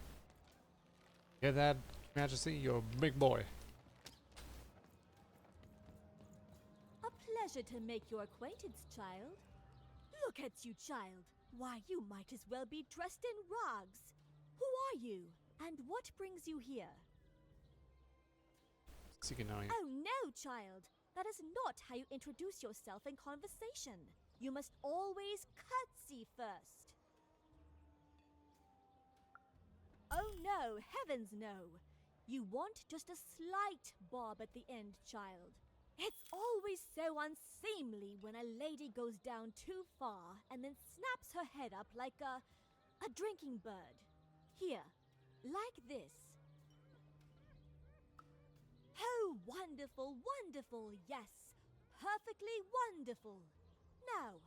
Hear that, Majesty? You're a big boy. A pleasure to make your acquaintance, child. Look at you, child. Why, you might as well be dressed in rags. Who are you? And what brings you here? Oh no, child. That is not how you introduce yourself in conversation. You must always curtsy first. Oh no, heavens no. You want just a slight bob at the end, child. It's always so unseemly when a lady goes down too far and then snaps her head up like a drinking bird. Here, like this. Oh, wonderful, wonderful, yes. Perfectly wonderful. Now,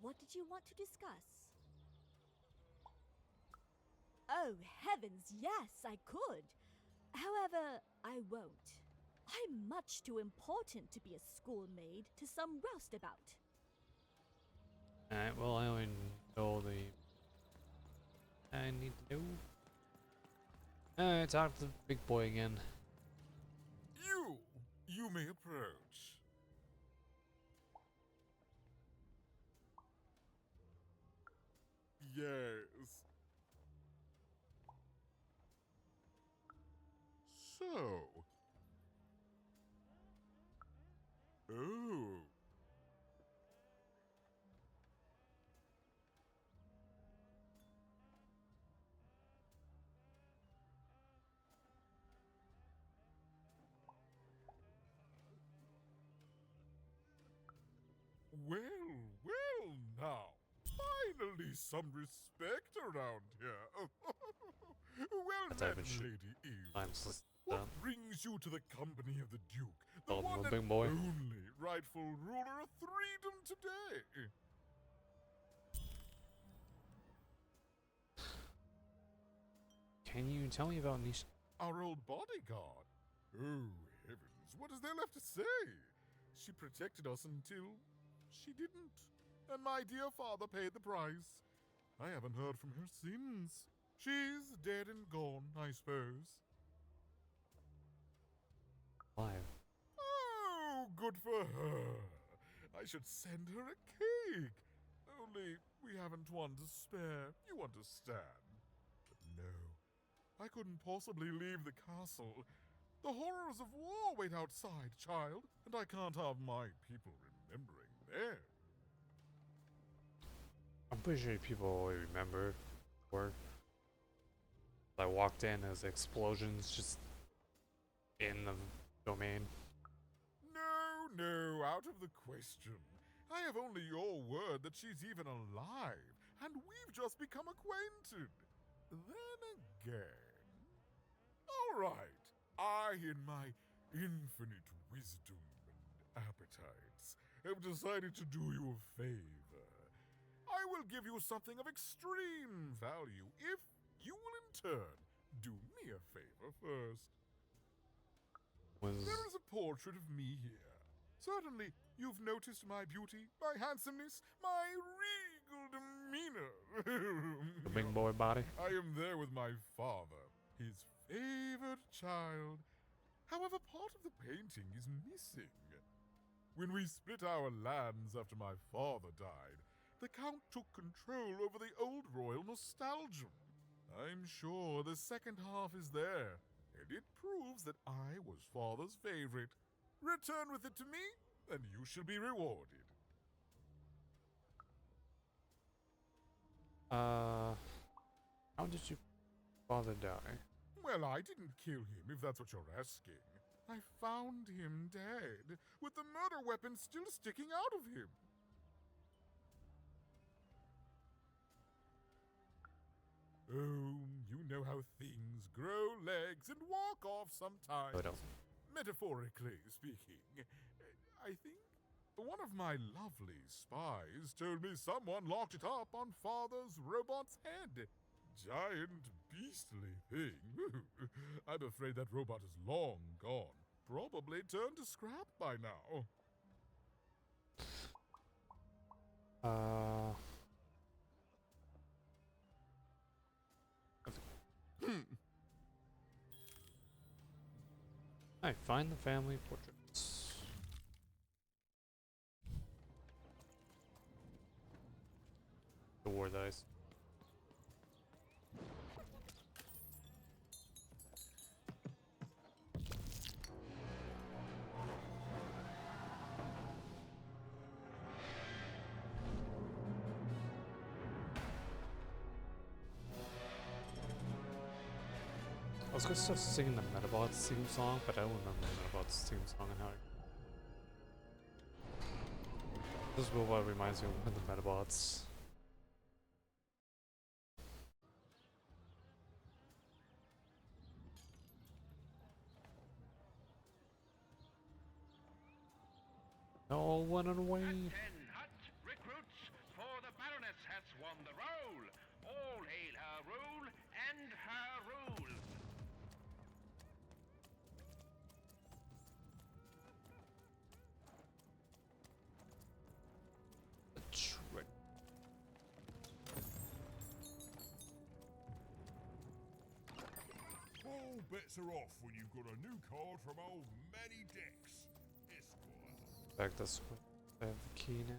what did you want to discuss? Oh, heavens, yes, I could. However, I won't. I'm much too important to be a schoolmaid to some roustabout. Alright, well, I only know the... I need to know. Alright, talk to the big boy again. You may approach. Yes. So. Oh. Well now. Finally some respect around here. Well met, Lady Eve. What brings you to the company of the Duke? The one and only rightful ruler of Threedom today. Can you tell me about Nisha? Our old bodyguard. Oh, heavens, what is there left to say? She protected us until she didn't. And my dear father paid the price. I haven't heard from her since. She's dead and gone, I suppose. Why? Oh, good for her. I should send her a cake. Only we haven't one to spare, you understand. But no, I couldn't possibly leave the castle. The horrors of war wait outside, child, and I can't have my people remembering them. I'm pretty sure people will remember where I walked in as explosions just in the domain. No, out of the question. I have only your word that she's even alive, and we've just become acquainted. Then again. All right, I, in my infinite wisdom and appetites, have decided to do you a favor. I will give you something of extreme value if you will in turn do me a favor first. There is a portrait of me here. Certainly, you've noticed my beauty, my handsomeness, my regal demeanor. The big boy body. I am there with my father, his favored child. However, part of the painting is missing. When we split our lands after my father died, the Count took control over the old royal nostalgia. I'm sure the second half is there, and it proves that I was father's favorite. Return with it to me, and you shall be rewarded. How did you father die? Well, I didn't kill him, if that's what you're asking. I found him dead, with the murder weapon still sticking out of him. Oh, you know how things grow legs and walk off sometimes. I don't. Metaphorically speaking. I think one of my lovely spies told me someone locked it up on Father's robot's head. Giant, beastly thing. I'm afraid that robot is long gone. Probably turned to scrap by now. I find the family portraits. The war dice. I was gonna start singing the Medabots theme song, but I don't remember the Medabots theme song and how it... This is what reminds me of the Medabots. No one away. Recruits, for the Baroness has won the role. All hail her rule and her rules. The trick. All bets are off when you've got a new card from old Manny Dex, Esquire. Back this way. I have the key now.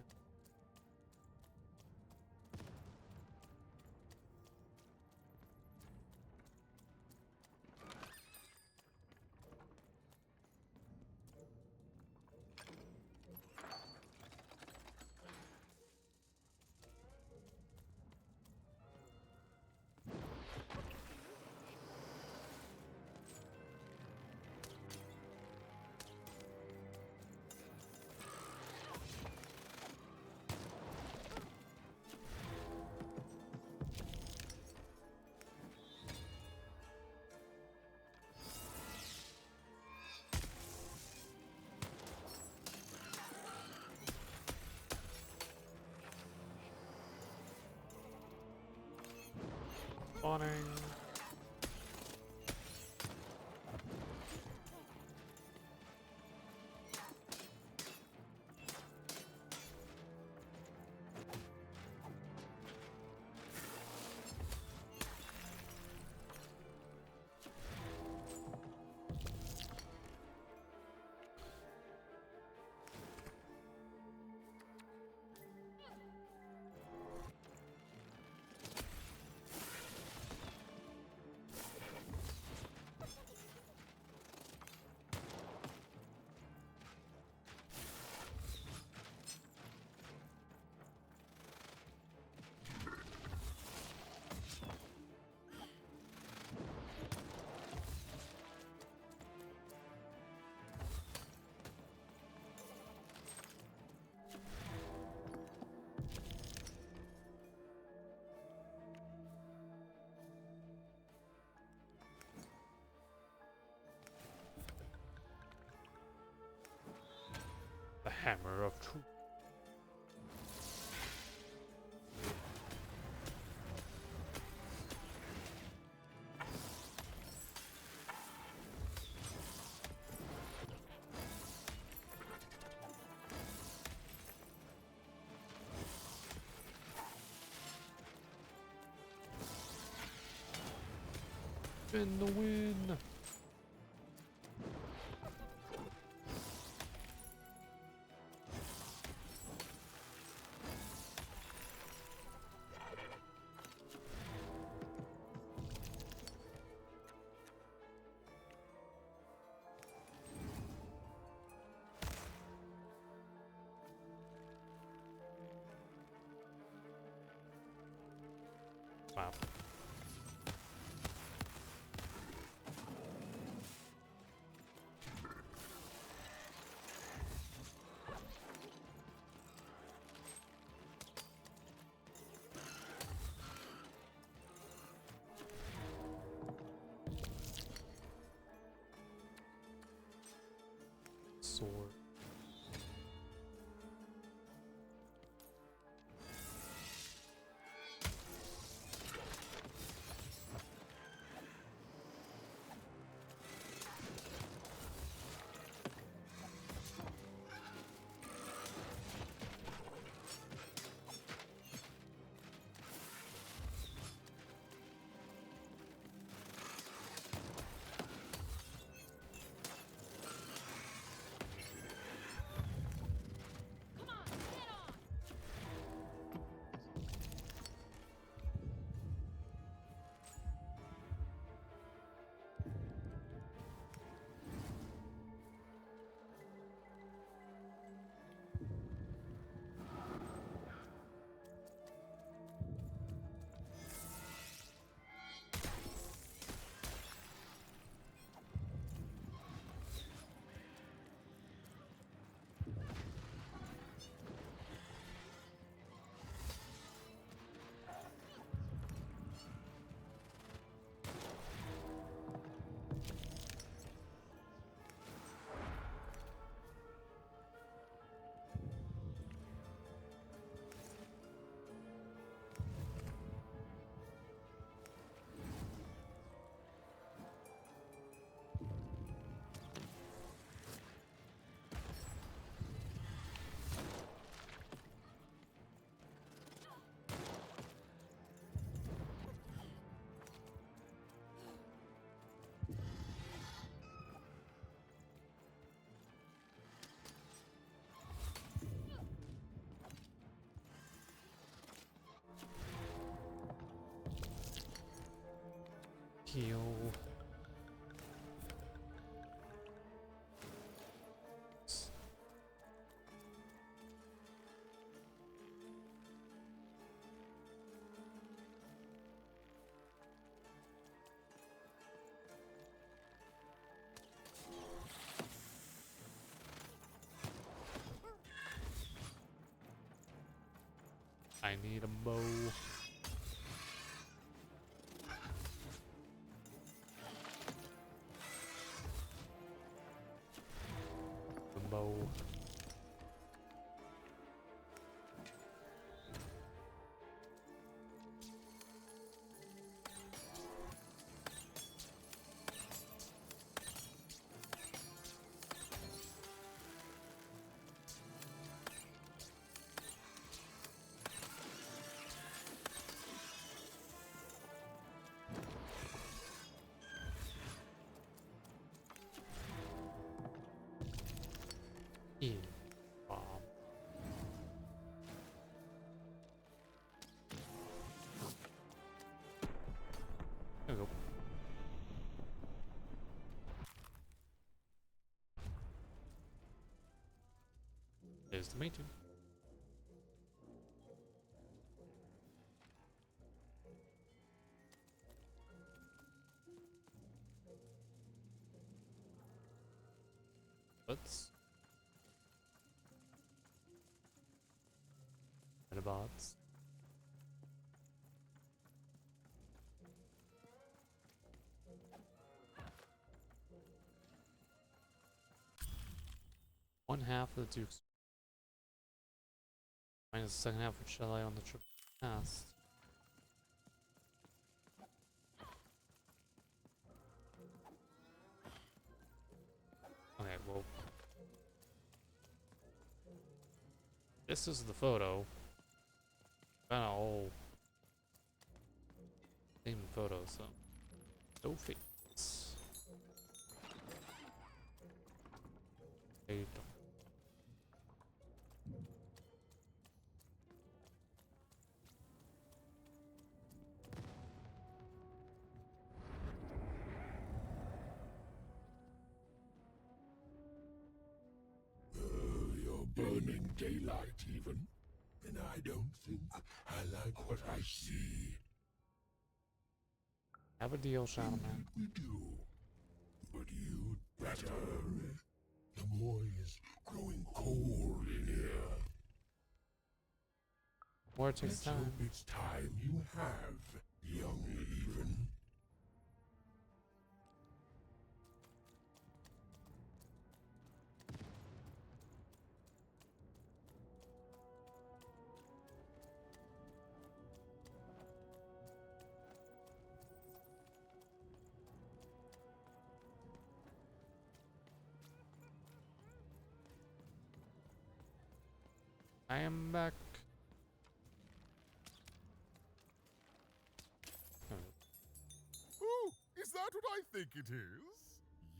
Spawning. The hammer of truth. In the win. Wow. Sword. Heal. I need a bow. The bow. Heal. Bomb. There we go. There's the meeting. Let's medabots. One half of the Duke's minus the second half which shall I on the trip past. Okay, well, this is the photo. Kinda all same photo, so no face. Hey, You're burning daylight even, and I don't think I like what I see. Have a deal, Shadow Man. We do. But you'd better. The boy is growing cold in here. War takes Let's hope time. it's time you have, young even. I am back. Ooh, is that what I think it is?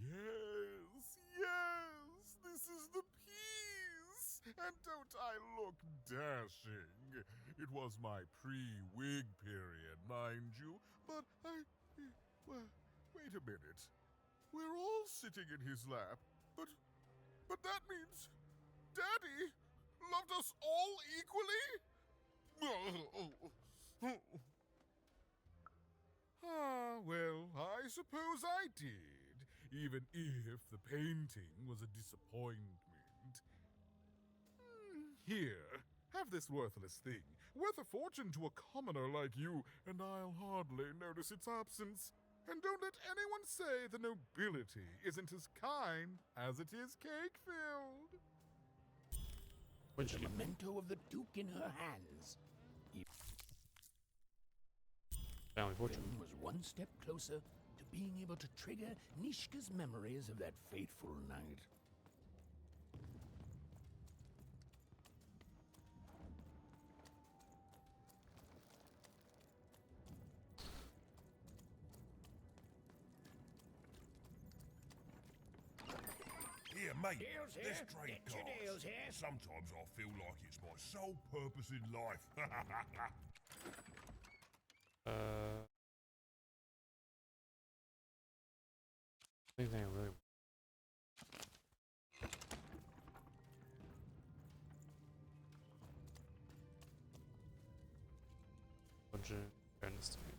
Yes, yes, this is the piece! And don't I look dashing? It was my pre-wig period, mind you, but well, wait a minute. We're all sitting in his lap, but that means Daddy loved us all equally? Ah, well, I suppose I did, even if the painting was a disappointment. Here, have this worthless thing, worth a fortune to a commoner like you, and I'll hardly notice its absence. And don't let anyone say the nobility isn't as kind as it is cake-filled. With the memento of the Duke in her hands, Family fortune Finn was one step closer to being able to trigger Nishka's memories of that fateful night. Here, mate. Deals here. Let's trade Get your cards. deals here. Sometimes I feel like it's my sole purpose in life. I think I really. Budget fairness to me.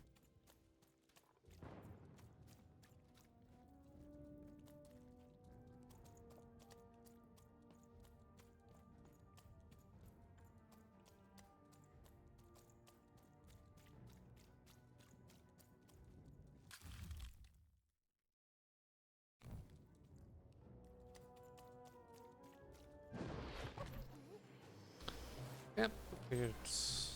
Yep, it's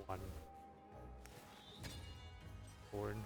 one board.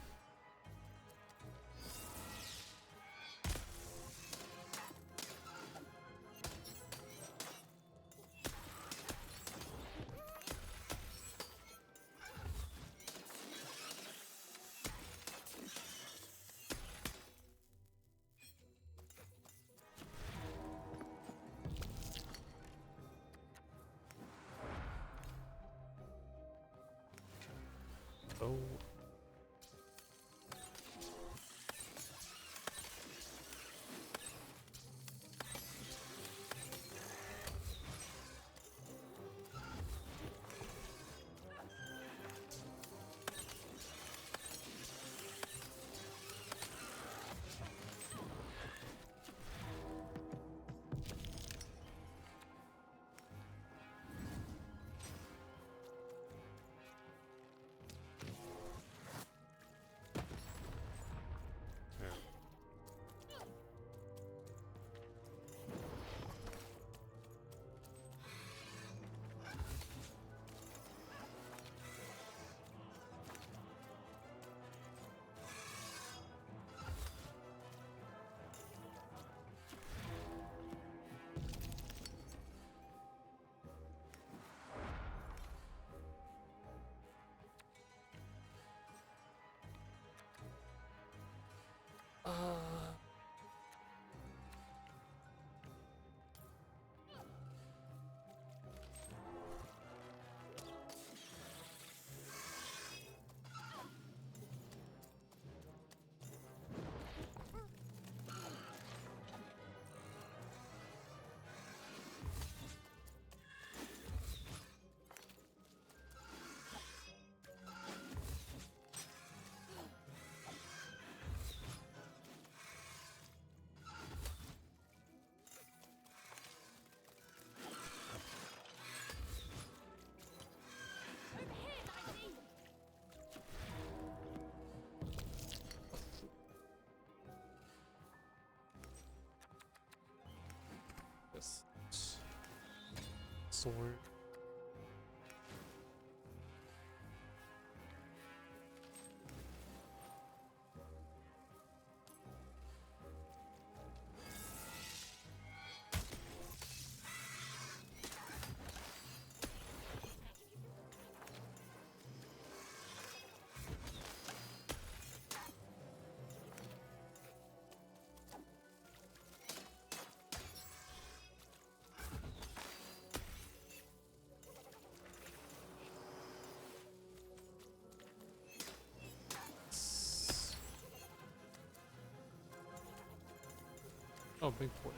sword. Oh, big boy.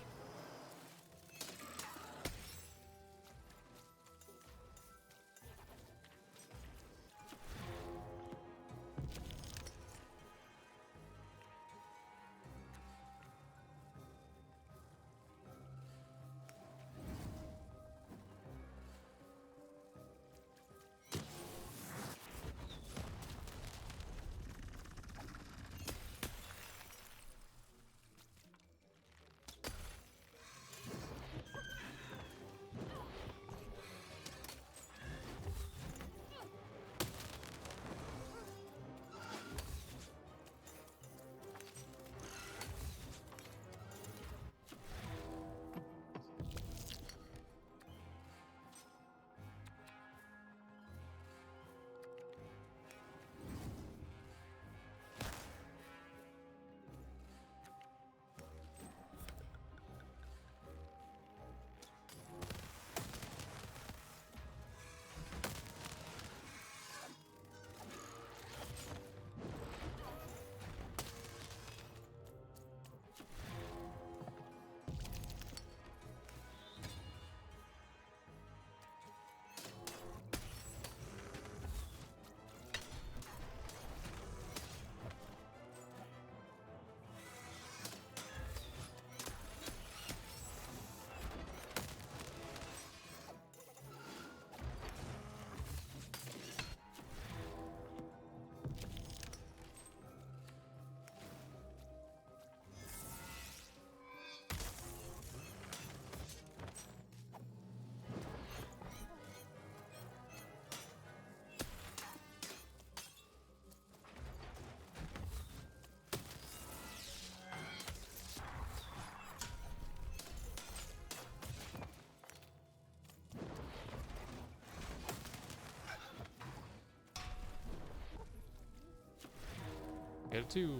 Get it too.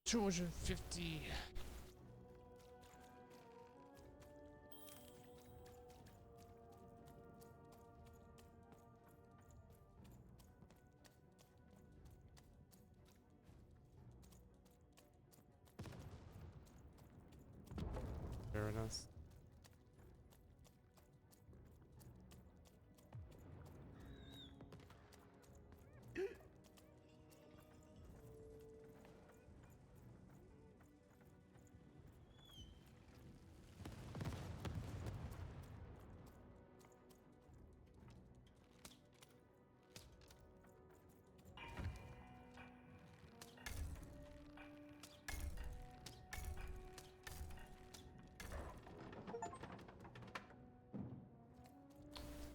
$250. Fair enough.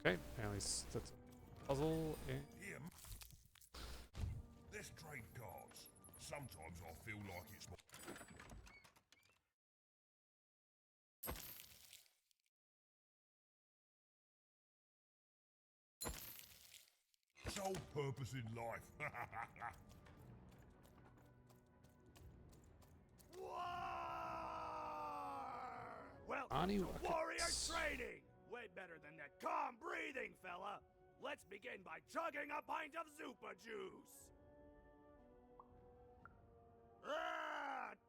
Okay, apparently that's a puzzle. Here, let's trade cards. Sometimes I feel like it's more. Sole purpose in life. Welcome Ani to Rockets. Warrior Trading! Way better than that calm breathing, fella! Let's begin by chugging a pint of Zupa juice!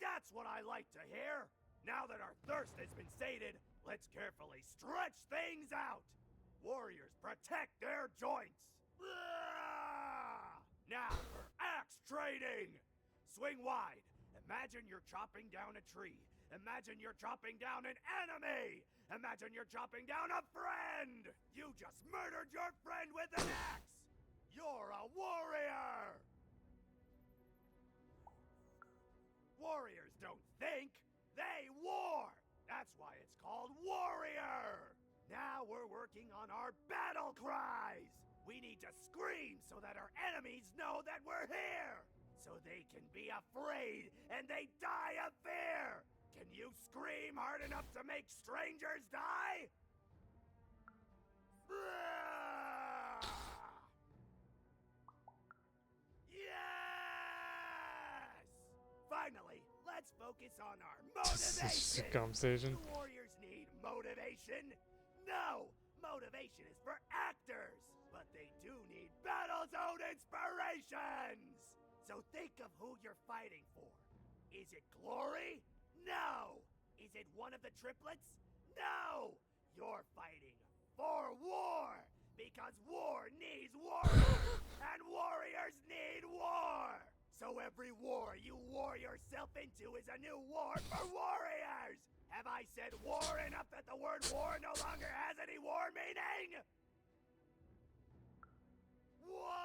That's what I like to hear! Now that our thirst has been sated, let's carefully stretch things out! Warriors protect their joints! Now for axe trading! Swing wide, Imagine you're chopping down a tree. Imagine you're chopping down an enemy. Imagine you're chopping down a friend. You just murdered your friend with an axe. You're a warrior. Warriors don't think, they war. That's why it's called warrior. Now we're working on our battle cries. We need to scream so that our enemies know that we're here. So they can be afraid and they die of fear. Can you scream hard enough to make strangers die? Yes! Finally, let's focus on our This is motivation. a conversation. Do warriors need motivation? No! Motivation is for actors, but they do need battle zone inspirations! So think of who you're fighting for. Is it glory? No! Is it one of the triplets? No! You're fighting for war! Because war needs warriors! And warriors need war! So every war you war yourself into is a new war for warriors! Have I said war enough that the word war no longer has any war meaning? War!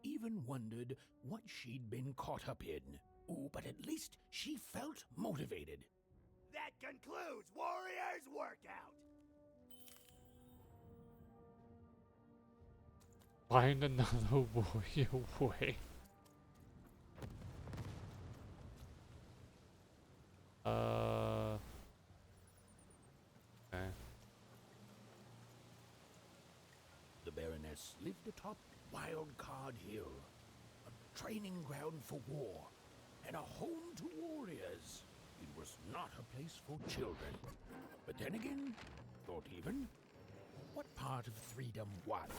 Even wondered what she'd been caught up in. Ooh, but at least she felt motivated. That concludes Warriors Workout! Find another warrior way. Okay. The Baroness lived atop Wildcard Hill, a training ground for war, and a home to warriors. It was not a place for children. But then again, thought even, what part of threedom was?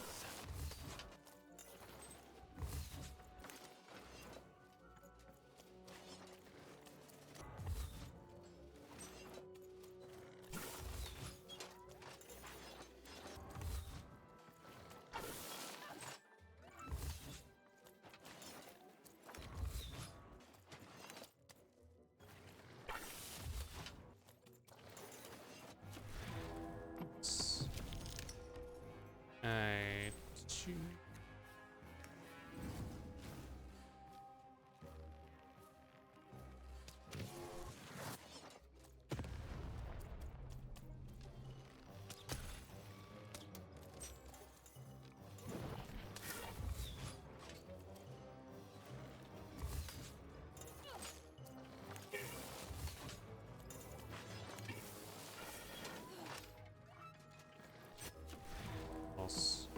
Alright. Boss.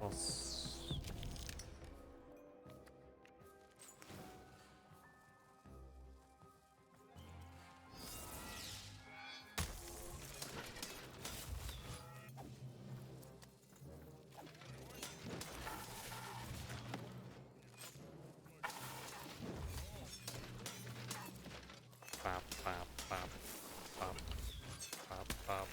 Boss. Bop, bop, bop, bop, bop, bop.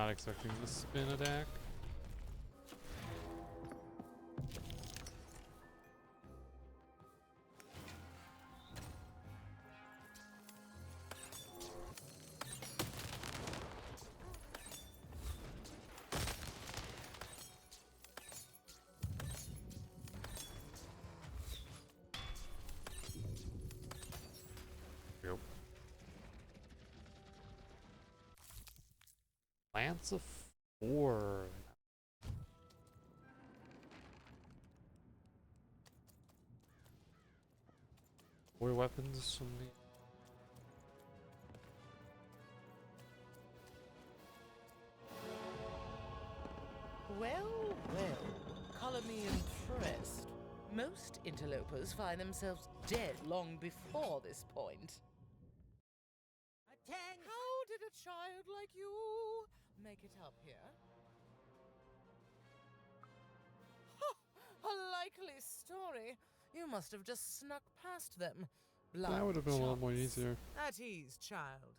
not expecting the spin attack. Yep. Lance of 4. Four weapons from the. Well, well, color me impressed. Most interlopers find themselves dead long before this point. How did a child like you make it up here? A likely story. You must have just snuck past them. That would have been a lot more Chance. easier. At ease, child.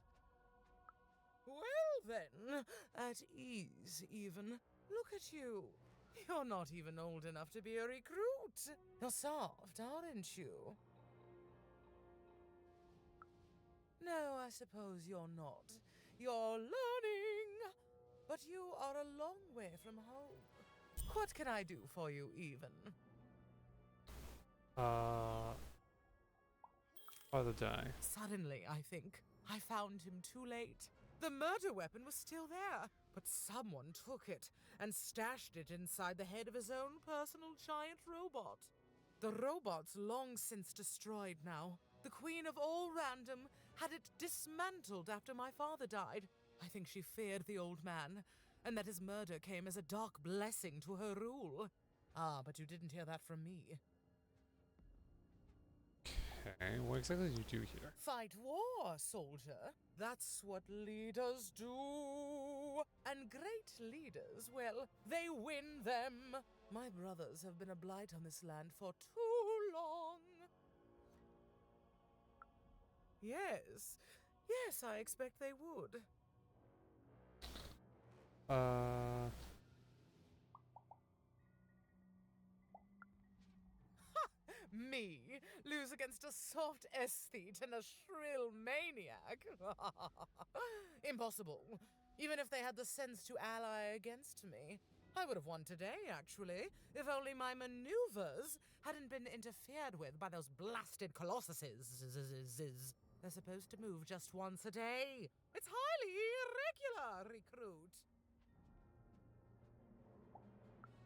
Well then, at ease even. Look at you. You're not even old enough to be a recruit. You're soft, aren't you? No, I suppose you're not. You're learning. But you are a long way from home. What can I do for you, even? Father die. Suddenly, I think. I found him too late. The murder weapon was still there, but someone took it and stashed it inside the head of his own personal giant robot. The robot's long since destroyed now. The Queen of All Random had it dismantled after my father died. I think she feared the old man, and that his murder came as a dark blessing to her rule. Ah, but you didn't hear that from me. Okay, what exactly do you do here? Fight war, soldier. That's what leaders do. And great leaders, well, they win them. My brothers have been a blight on this land for too long. Yes, yes, I expect they would. Me lose against a soft aesthete and a shrill maniac? Impossible. Even if they had the sense to ally against me. I would have won today, actually, if only my maneuvers hadn't been interfered with by those blasted colossuses. They're supposed to move just once a day. It's highly irregular, recruit.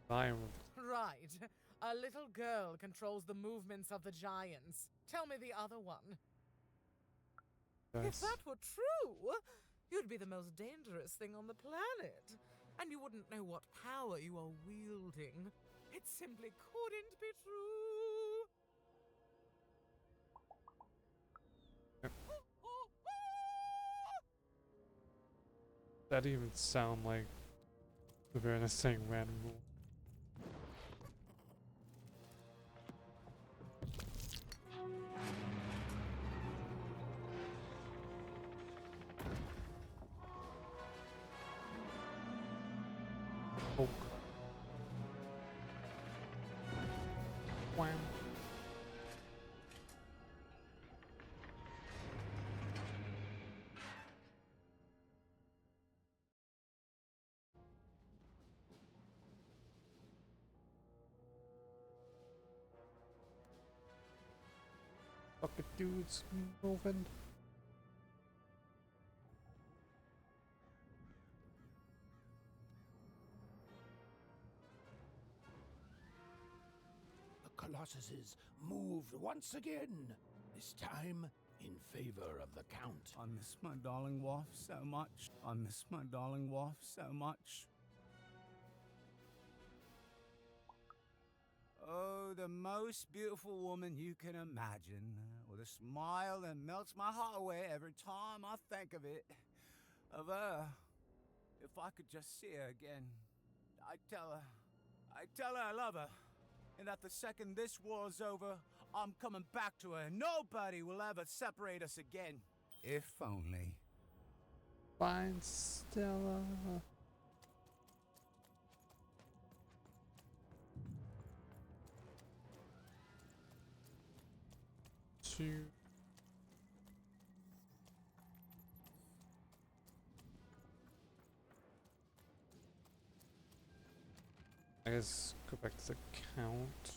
Right. A little girl controls the movements of the giants. Tell me the other one. If that were true, you'd be the most dangerous thing on the planet. And you wouldn't know what power you are wielding. It simply couldn't be true. That didn't even sound like the very nice saying random rule. Poke. Wham. Fucking dudes moving. The Colossuses moved once again, this time in favor of the Count. I miss my darling wife so much. I miss my darling wife so much. Oh, the most beautiful woman you can imagine, with a smile that melts my heart away every time I think of it. Of her. If I could just see her again, I'd tell her I love her. And that the second this war's over, I'm coming back to her. Nobody will ever separate us again. If only. Fine, Stella. to. I guess go back to the count.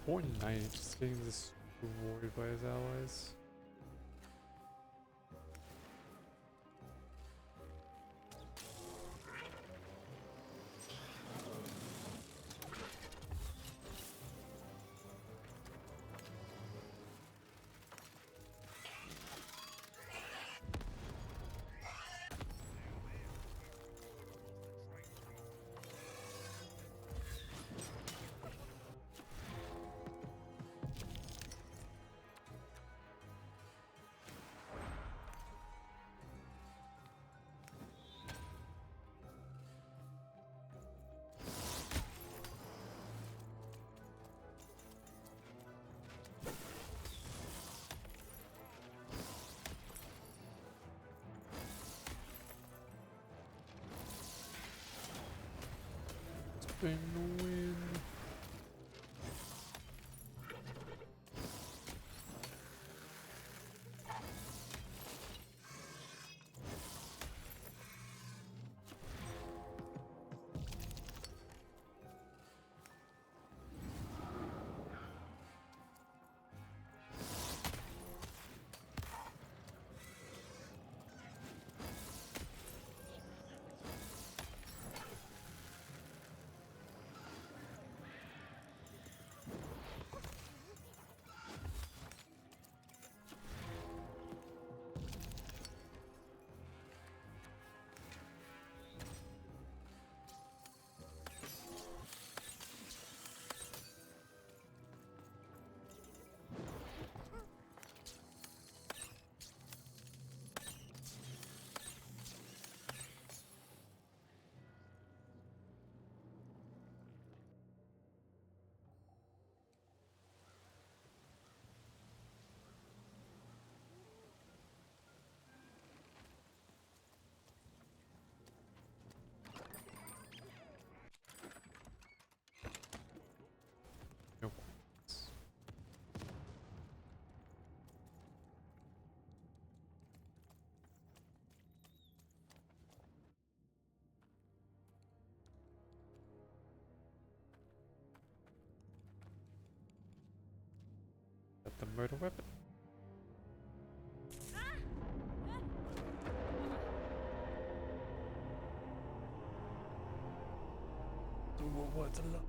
Poor knight just getting this rewarded by his allies. Spin the win. Nope. At the murder weapon. What's a lot?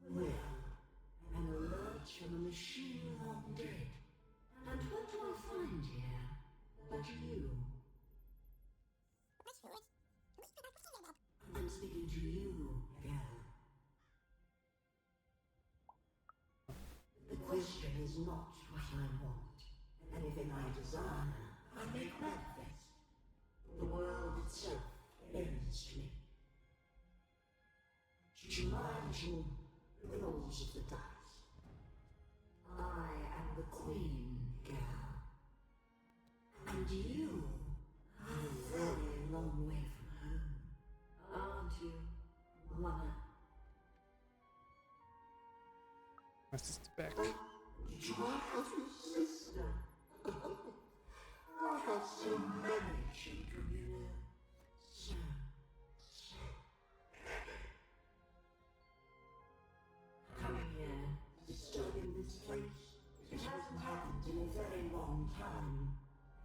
Well, an alert from a machine long dead. And what do I find here but you? I'm speaking to you, girl. The question is not what I want. Anything I desire, I make manifest. The world itself bends to me. To imagine the rolls of the dice. I am the queen, girl. And you are a very long way from home. Aren't you, Mother? My sister's back. Did you have your sister? I have so many children, you know. So many. Coming here, disturbing this place. It hasn't happened in a very long time.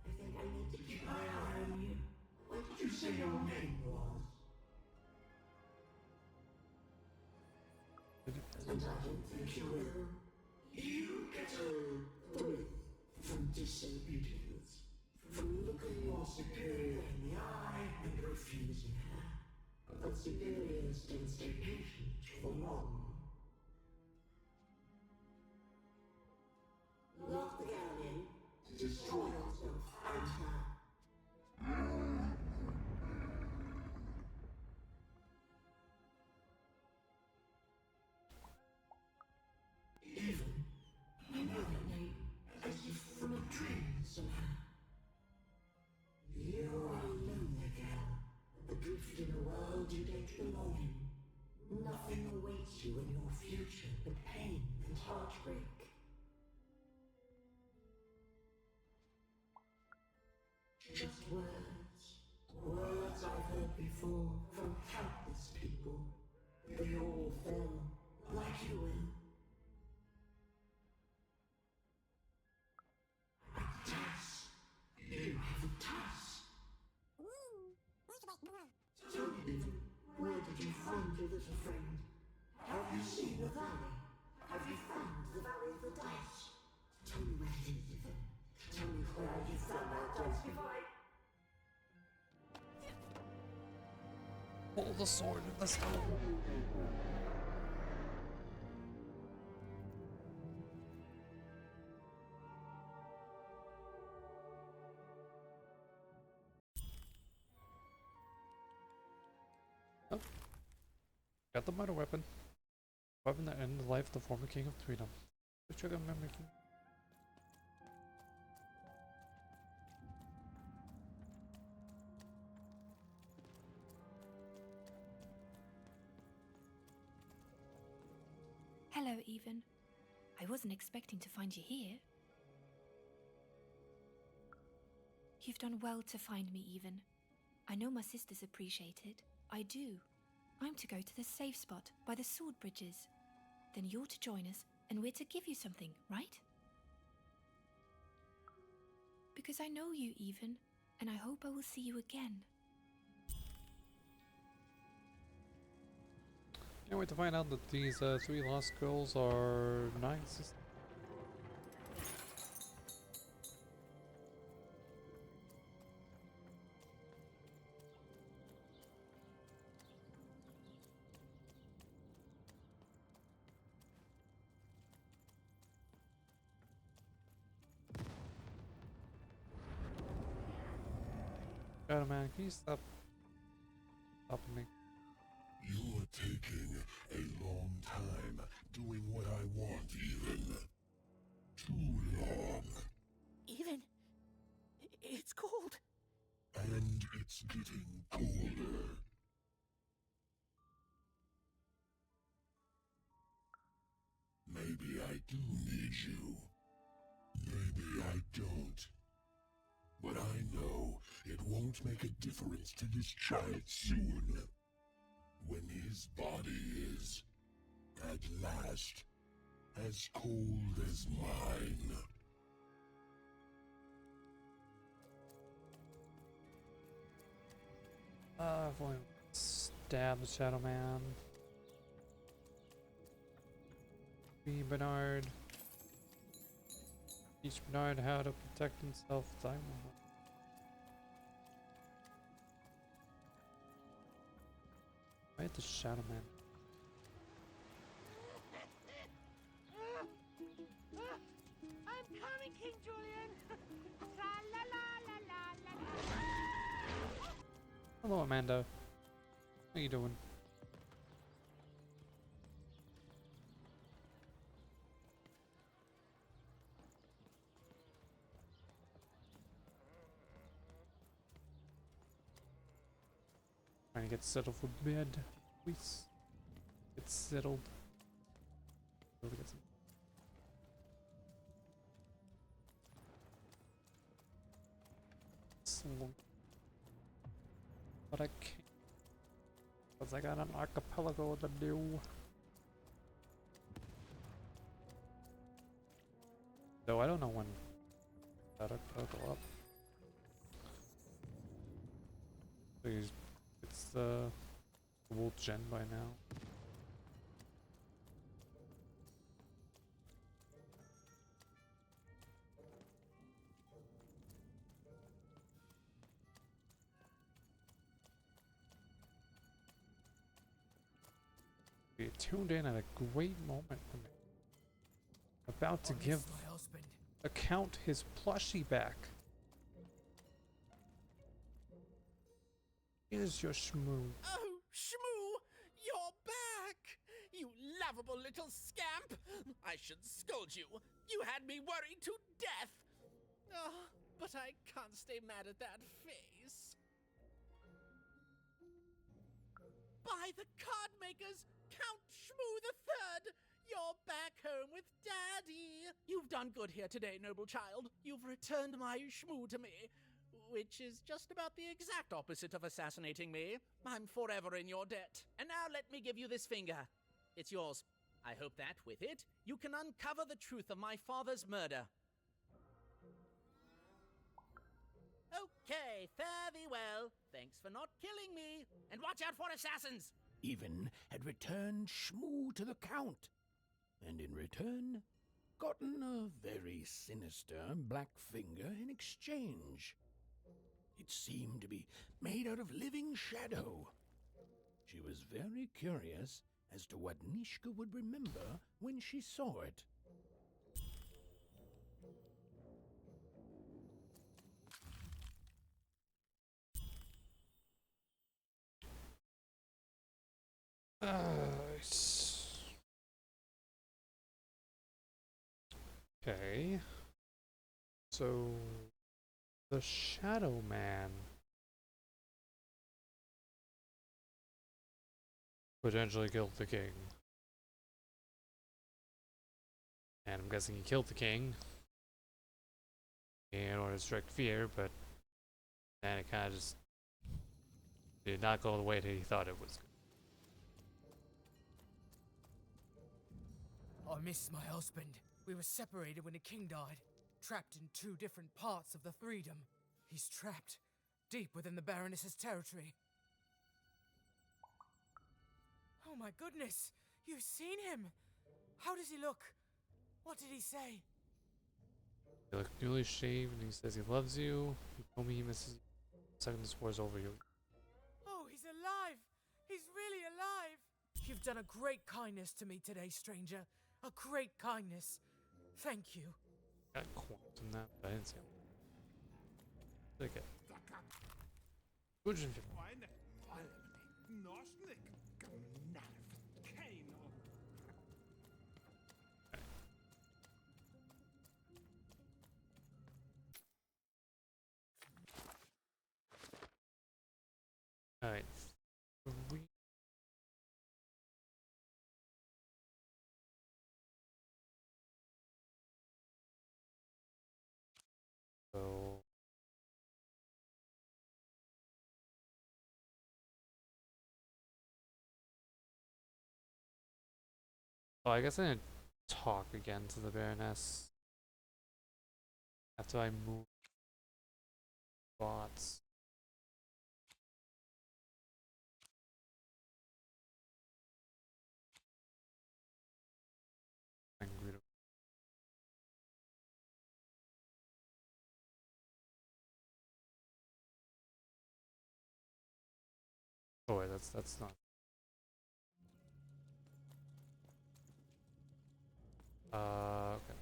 I think I need to keep my eye on you. What did you say your name was? And I don't think you will. You get a thrill from disobedience, from looking your superior in the eye and refusing her. But superiors don't stay patient for long. promised you in your future but pain and heartbreak. Just words. Words I've heard before from countless people. They all fell like you will. A task. You have a task. Tell me, where did you find your little friend? Have you seen the valley? Have you found the valley of the dice? Tell me where it is, Ethan. Tell me where you found that dice before I... Pull the sword in the stone. Oh. Got the murder weapon. Weapon that ended the life of the former king of threedom. The trigger memory from Hello, Even. I wasn't expecting to find you here. You've done well to find me, Even. I know my sisters appreciate it. I do. I'm to go to the safe spot by the sword bridges. Then you're to join us, and we're to give you something, right? Because I know you, Even, and I hope I will see you again. Can't wait to find out that these 3 lost girls are nice. God, man, can you stop me? You're taking a long time doing what I want, Even. Too long. Even, it's cold. And it's getting colder. Maybe I do need you. Maybe I don't. But I know it won't make a difference to this child soon. When his body is, at last, as cold as mine. I've only stabbed the Shadow Man. Be Bernard. Teach Bernard how to protect himself. I hate the Shadow Man. I'm coming, King Julian. Tra-la-la-la-la-la-la. Hello, Amanda. How you doing? Trying to get settled for bed. Please. Get settled. Really get some. Sleep. But I can't. Because I got an archipelago to do. Though I don't know when that archipelago up. Please. It's the Wolf Gen by now. We tuned in at a great moment for me. About to give the Count his plushie back. Here's your shmoo. Oh, Shmoo, you're back! You lovable little scamp! I should scold you. You had me worried to death. Oh, but I can't stay mad at that face. By the card makers, Count Shmoo III! You're back home with Daddy! You've done good here today, noble child. You've returned my Shmoo to me, which is just about the exact opposite of assassinating me. I'm forever in your debt. And now let me give you this finger. It's yours. I hope that, with it, you can uncover the truth of my father's murder. Okay, fare thee well. Thanks for not killing me. And watch out for assassins! Even had returned Shmoo to the Count, and in return, gotten a very sinister black finger in exchange. It seemed to be made out of living shadow. She was very curious as to what Nishka would remember when she saw it. Okay. So, the Shadow Man potentially killed the king. And I'm guessing he killed the king in order to strike fear, but then it kind of just did not go the way that he thought it was. I miss my husband. We were separated when the king died, trapped in 2 different parts of the threedom. He's trapped deep within the Baroness's territory. Oh my goodness! You've seen him! How does he look? What did he say? He looked newly shaved and he says he loves you. He told me he misses you. The second this war's over, you. Oh, he's alive! He's really alive! You've done a great kindness to me today, stranger. A great kindness. Thank you. Got quantum that, but I didn't see him. Okay. 250. Alright. So oh, I guess I didn't talk again to the Baroness after I moved bots. Angry. Oh wait, that's not. Okay.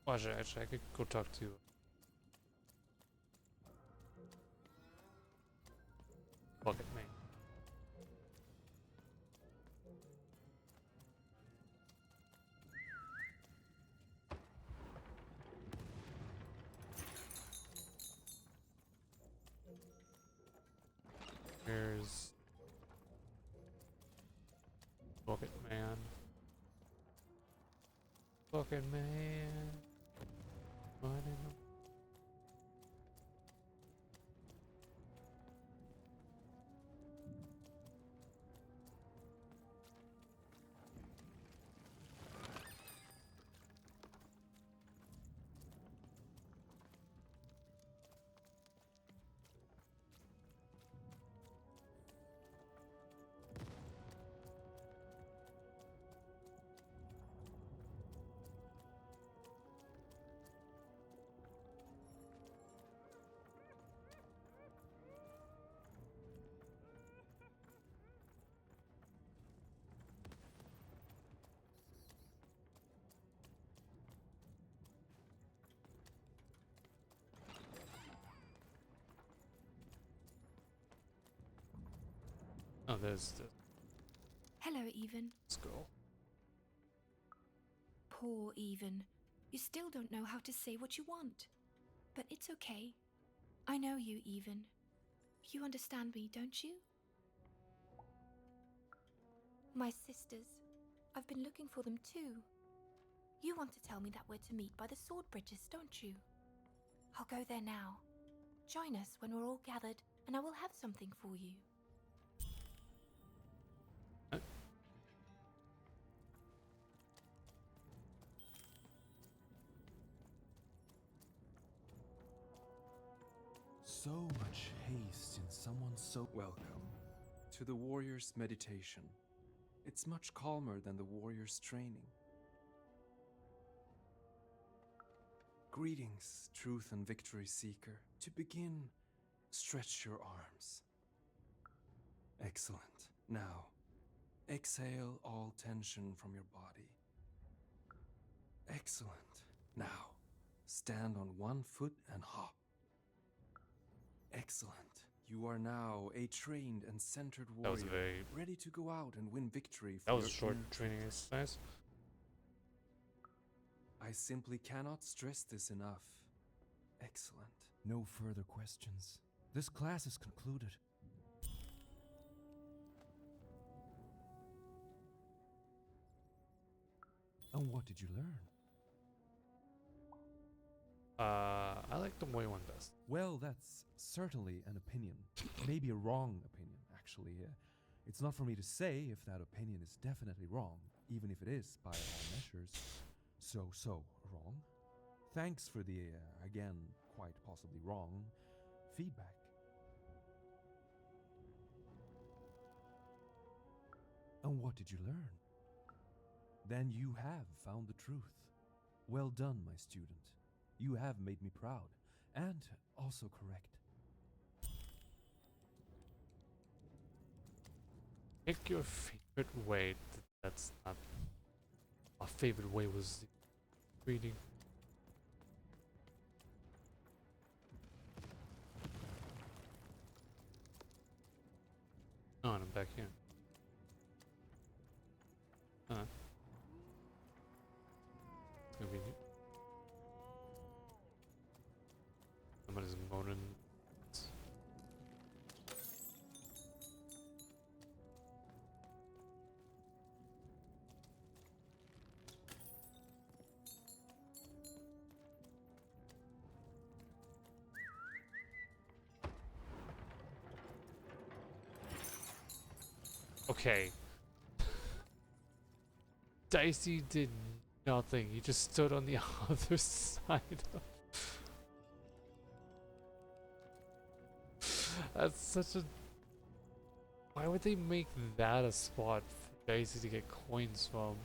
Well, actually, I could go talk to. Bucket Man. Here's Bucket Man. Bucket Man. Running. Oh, there's the. Hello, Even. Let's go. Poor Even. You still don't know how to say what you want. But it's okay. I know you, Even. You understand me, don't you? My sisters. I've been looking for them too. You want to tell me that we're to meet by the sword bridges, don't you? I'll go there now. Join us when we're all gathered, and I will have something for you. So much haste in someone so welcome to the warrior's meditation. It's much calmer than the warrior's training. Greetings, truth and victory seeker. To begin, stretch your arms. Excellent. Now, exhale all tension from your body. Excellent. Now, stand on one foot and hop. Excellent. You are now a trained and centered warrior, ready to go out and win victory for that was your a short inner training tribe. exercise. I simply cannot stress this enough. Excellent. No further questions. This class is concluded. And what did you learn? I like the Moy one best. Well, that's certainly an opinion. Maybe a wrong opinion, actually. It's not for me to say if that opinion is definitely wrong, even if it is, by all measures, so wrong. Thanks for the, again, quite possibly wrong feedback. And what did you learn? Then you have found the truth. Well done, my student. You have made me proud, and also correct. Pick your favorite way. That's not... My favorite way was reading. Oh, and I'm back here. Convenient. Somebody's moaning. Okay. Dicey did nothing. He just stood on the other side of... That's such a... Why would they make that a spot for Dicey to get coins from?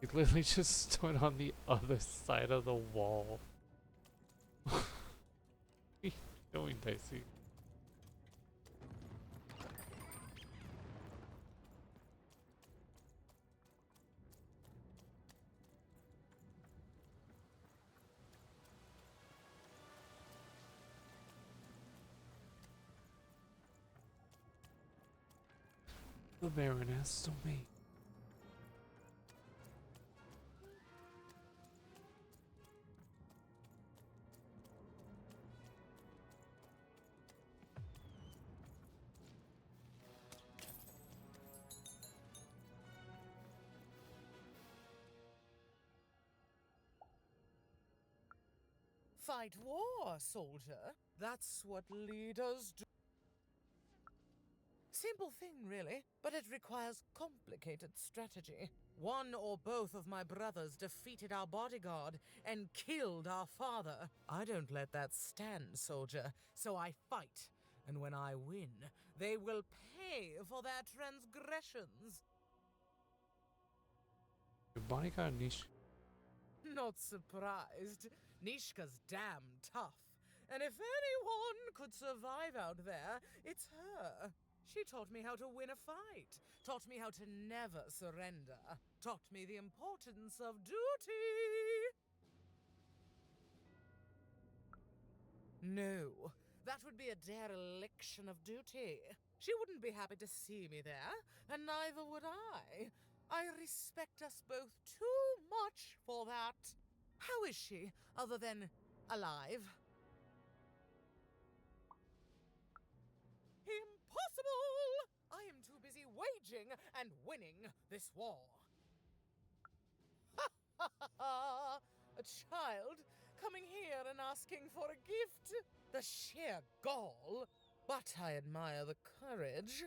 He literally just stood on the other side of the wall. What are you doing, Dicey? The Baroness to me. Fight war, soldier. That's what leaders do. Simple thing, really, but it requires complicated strategy. One or both of my brothers defeated our bodyguard and killed our father. I don't let that stand, soldier, so I fight. And when I win, they will pay for their transgressions. Your bodyguard Nish. Not surprised. Nishka's damn tough. And if anyone could survive out there, it's her. She taught me how to win a fight, taught me how to never surrender, taught me the importance of duty. No, that would be a dereliction of duty. She wouldn't be happy to see me there, and neither would I. I respect us both too much for that. How is she, other than alive? and winning this war. A child coming here and asking for a gift? The sheer gall. But I admire the courage.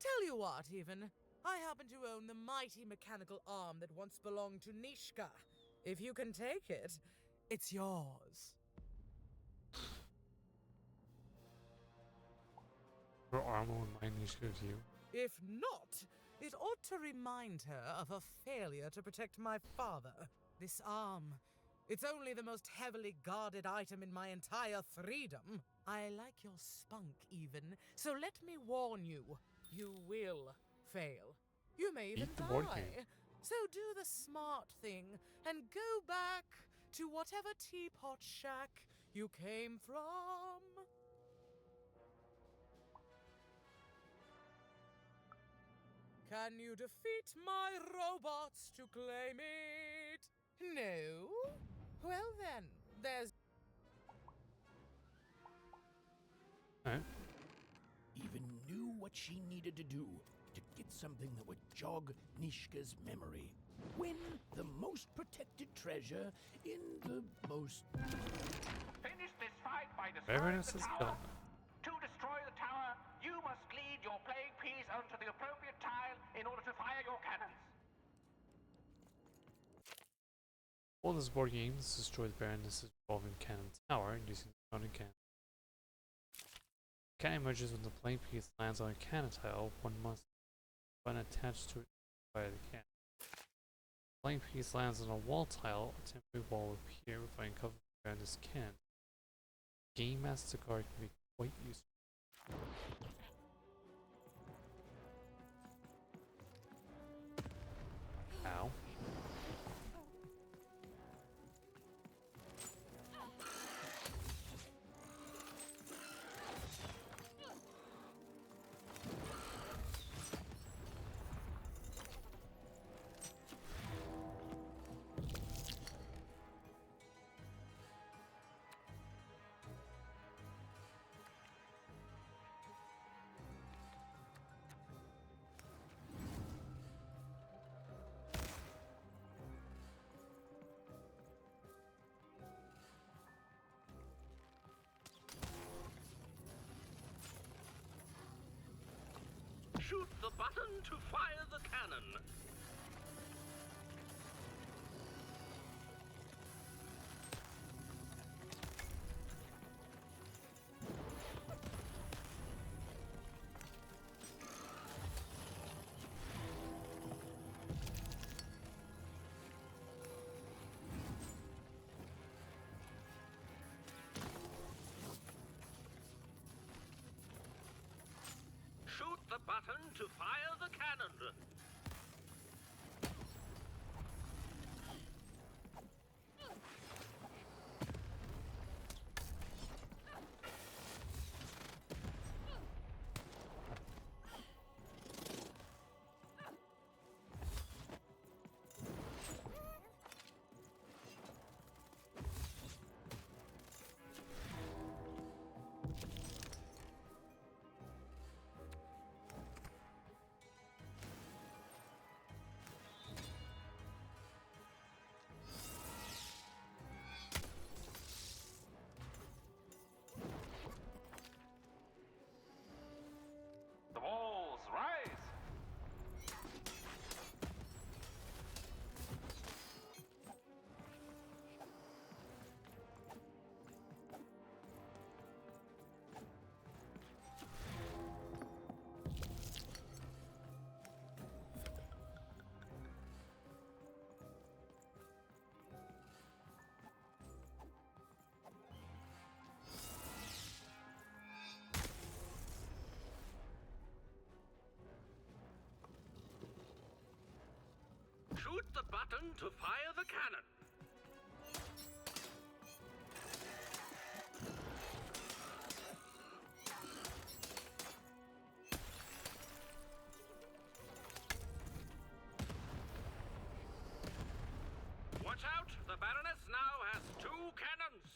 Tell you what, even. I happen to own the mighty mechanical arm that once belonged to Nishka. If you can take it, it's yours. Her arm will remind Nishka of you. If not, it ought to remind her of her failure to protect my father. This arm. It's only the most heavily guarded item in my entire threedom. I like your spunk, even, so let me warn you. You will fail. You may even Beat the board die. game. So do the smart thing and go back to whatever teapot shack you came from. Can you defeat my robots to claim it? No? Well then, there's... Even knew what she needed to do to get something that would jog Nishka's memory. Win the most protected treasure in the most... Finish this fight by Baroness destroying is the tower. gone. To destroy the tower, you must lead your plague piece onto the appropriate tile in order to fire your cannons. All this board game is destroy the Baroness's revolving cannon tower using the surrounding cannon. The cannon emerges when the playing piece lands on a cannon tile. One must button attached to it by the cannon. The playing piece lands on a wall tile. A temporary wall will appear providing cover for the Baroness's cannon. Game Master card can be quite useful. Ow. Shoot the button to fire the cannon. Shoot the button to fire the cannon. The walls rise. Shoot the button to fire the cannon. Watch out! The Baroness now has 2 cannons.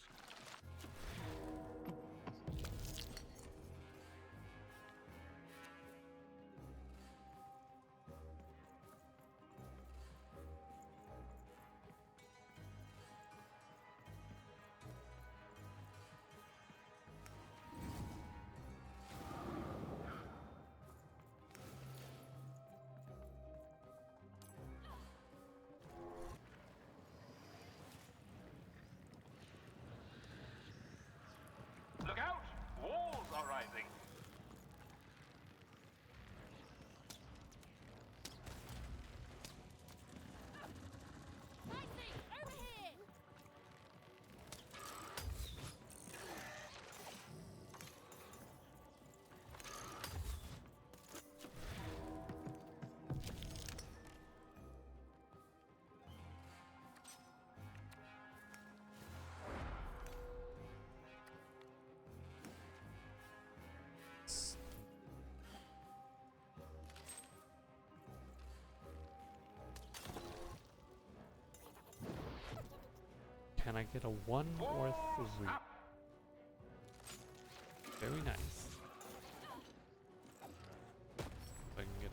Can I get a 1 or 3? Very nice. If I can get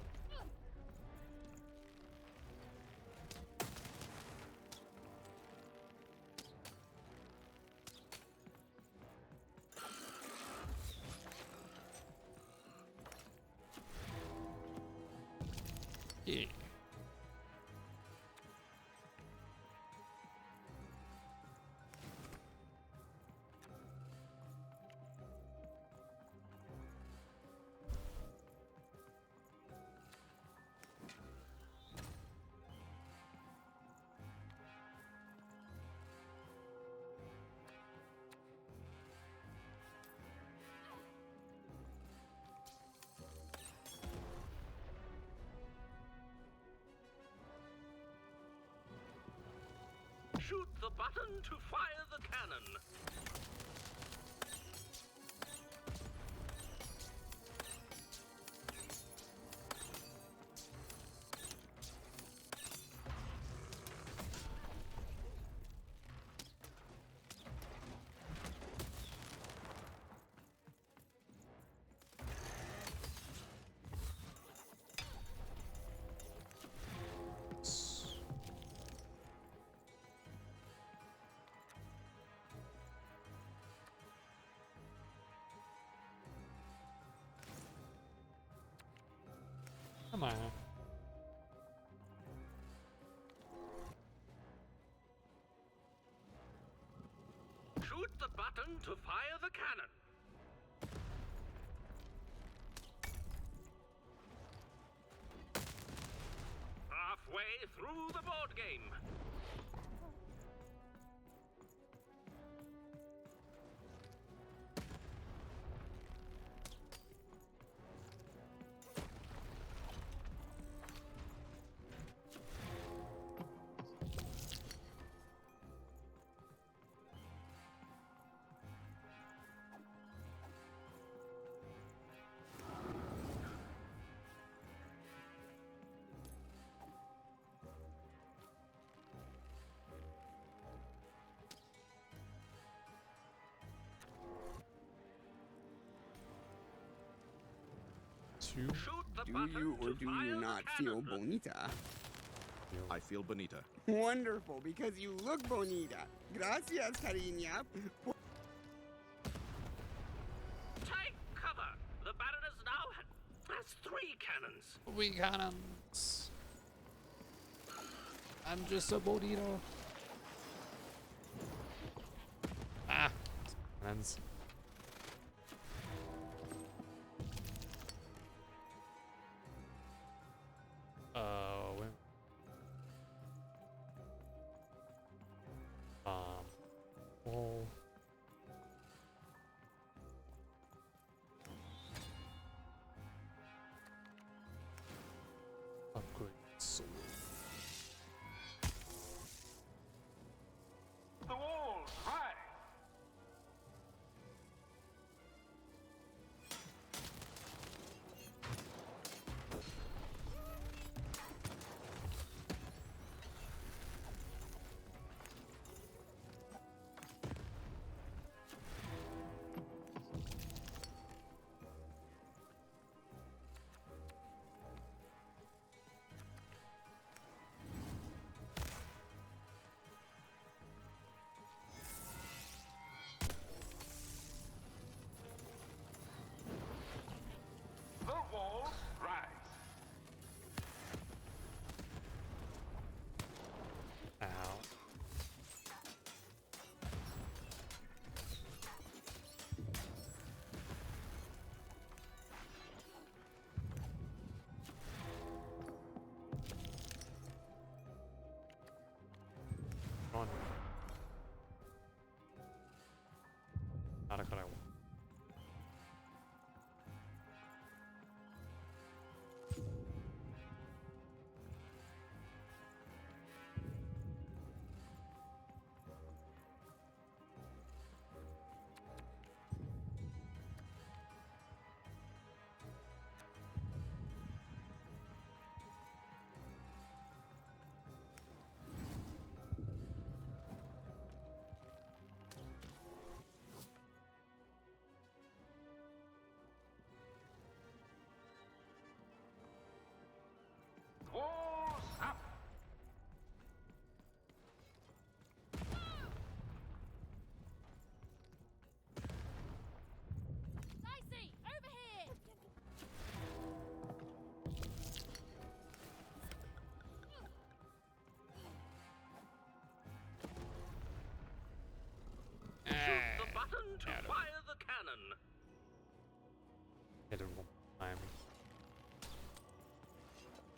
a yeah. Shoot the button to fire the cannon. Come on. Shoot the button to fire the cannon. Halfway through the board game. Do you or do you not feel bonita? I feel bonita. Wonderful, because you look bonita. Gracias, cariña. Take cover. The Baroness now has 3 cannons. 3 cannons. I'm just a bonito. Ah, cannons. Wait. Wall. Upgrade sword. The walls high.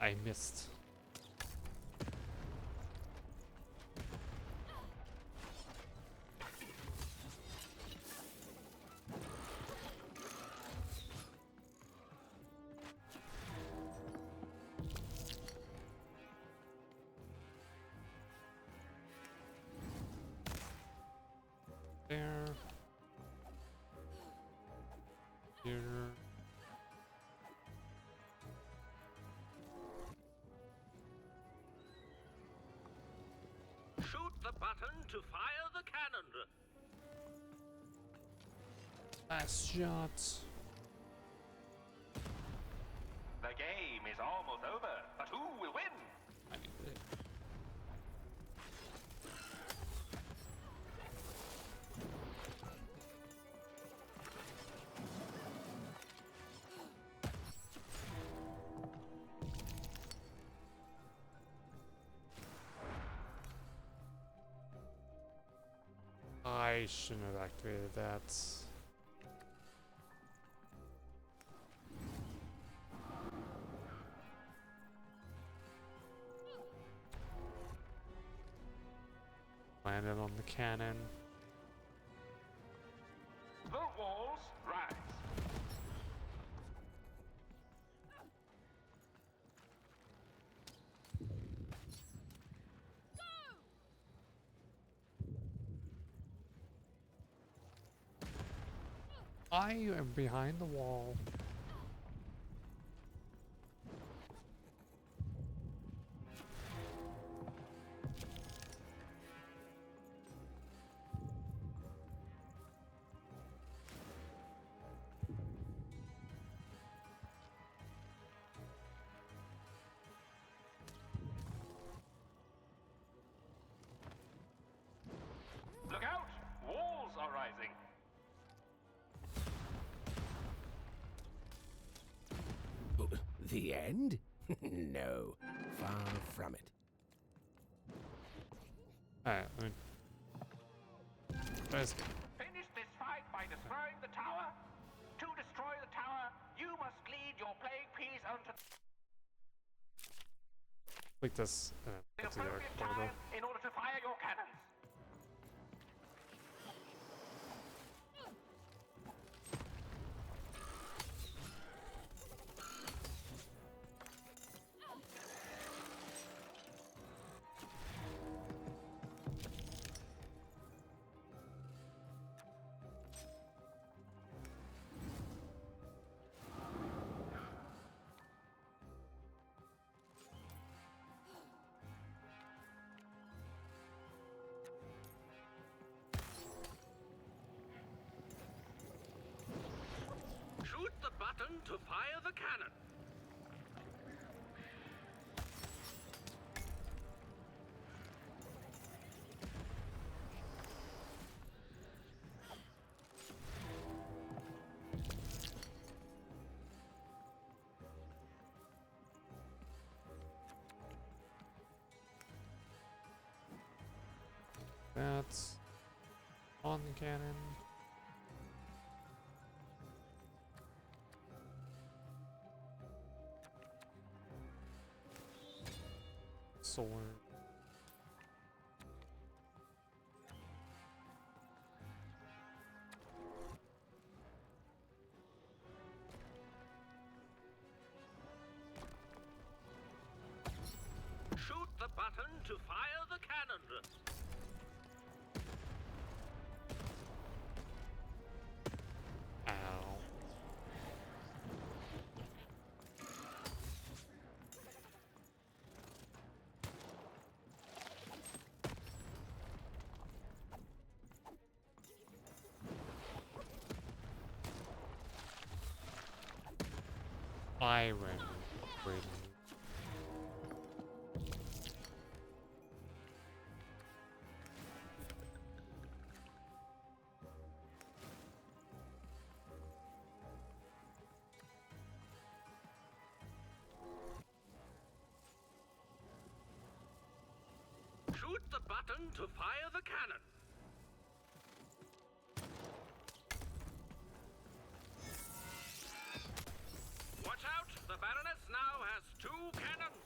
I missed. There. Here. Shoot the button to fire the cannon. Last shot. The game is almost over, but who will win? I need it. I shouldn't have activated that. Landed on the cannon. The walls rise. I am behind the wall. Look out! Walls are rising. The end? No, far from it. Alright, let me... Let's go. Finish this fight by destroying the tower. To destroy the tower, you must lead your plague piece onto Click this. the Let's see there. appropriate There we go. time in order to fire your cannons. Shoot the button to fire the cannon. That's on the cannon. Sword. Shoot the button to fire the cannon. Ow. I ran away. Shoot the button to fire the cannon. Watch out! The Baroness now has 2 cannons.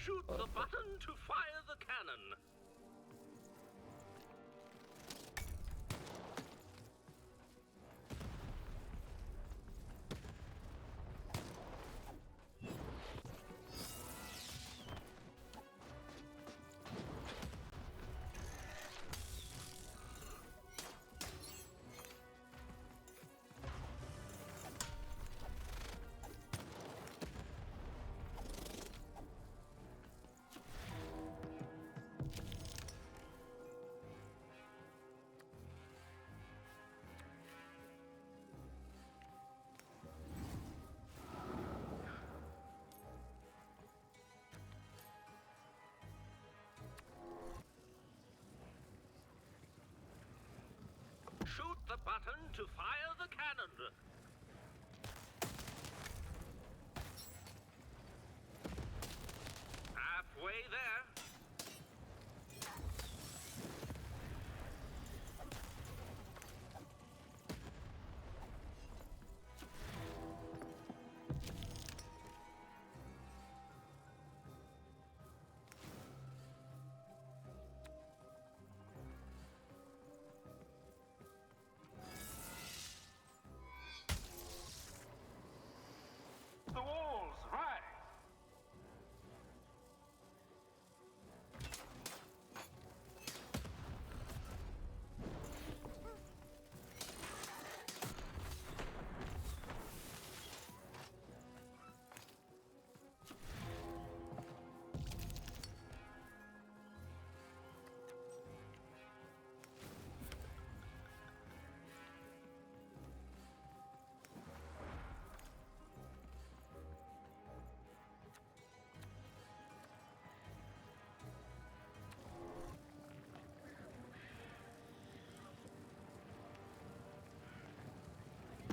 Shoot the button to fire the cannon. Shoot the button to fire the cannon. Halfway there. The walls rise.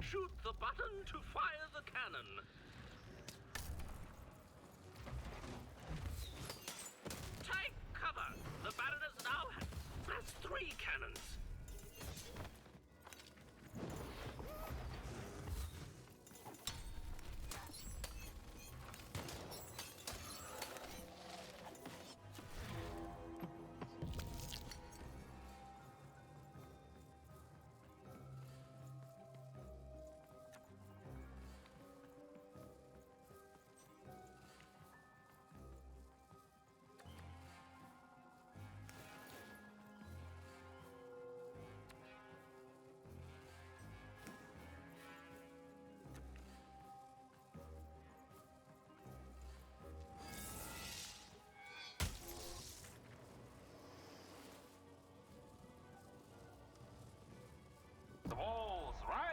Shoot the button to fire the cannon. Take cover! The Baroness now has 3 cannons. The walls rise!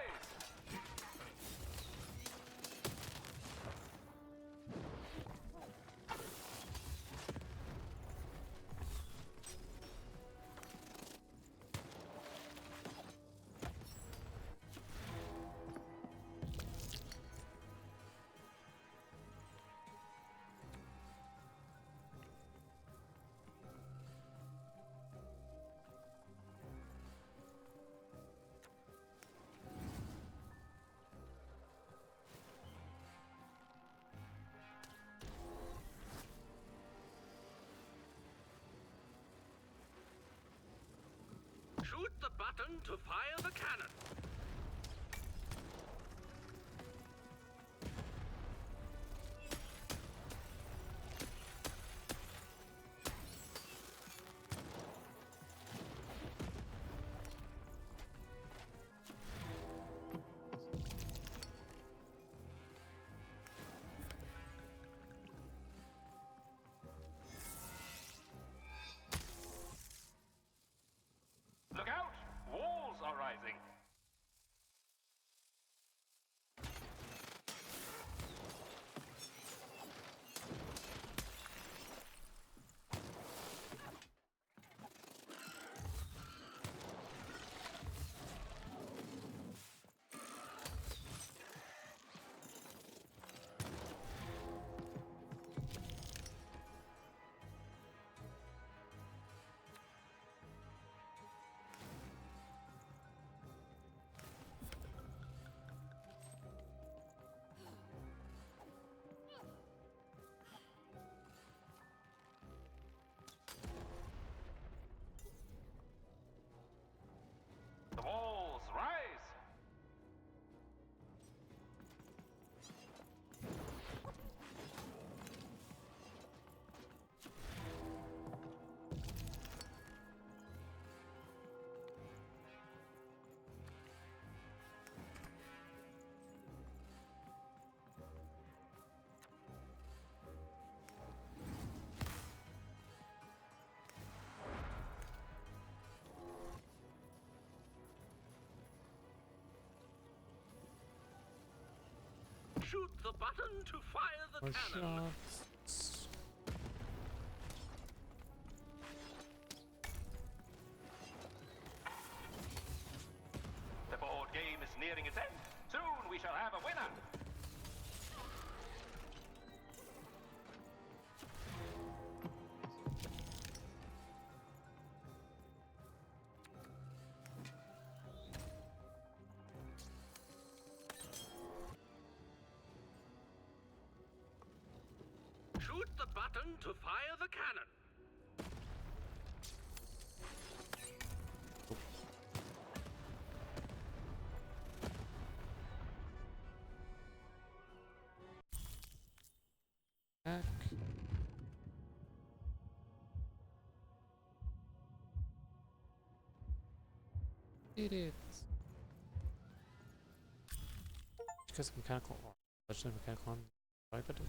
Shoot the button to fire the cannon. Look out! Walls are rising. Shoot the button to fire the More cannon. shots. The board game is nearing its end. Soon we shall have a winner. Shoot the button to fire the cannon. Back. Did it. Because mechanical arm. Legendary mechanical arm. Right button.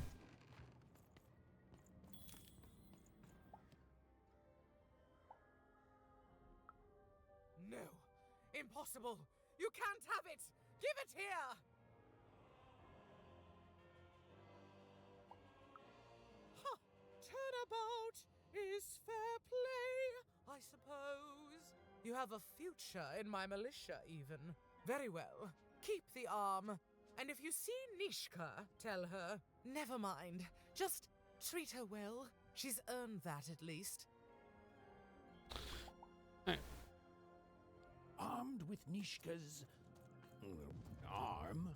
No. Impossible. You can't have it. Give it here. Huh. Turnabout is fair play, I suppose. You have a future in my militia, even. Very well. Keep the arm. And if you see Nishka, tell her, never mind. Just treat her well. She's earned that, at least. Armed with Nishka's arm,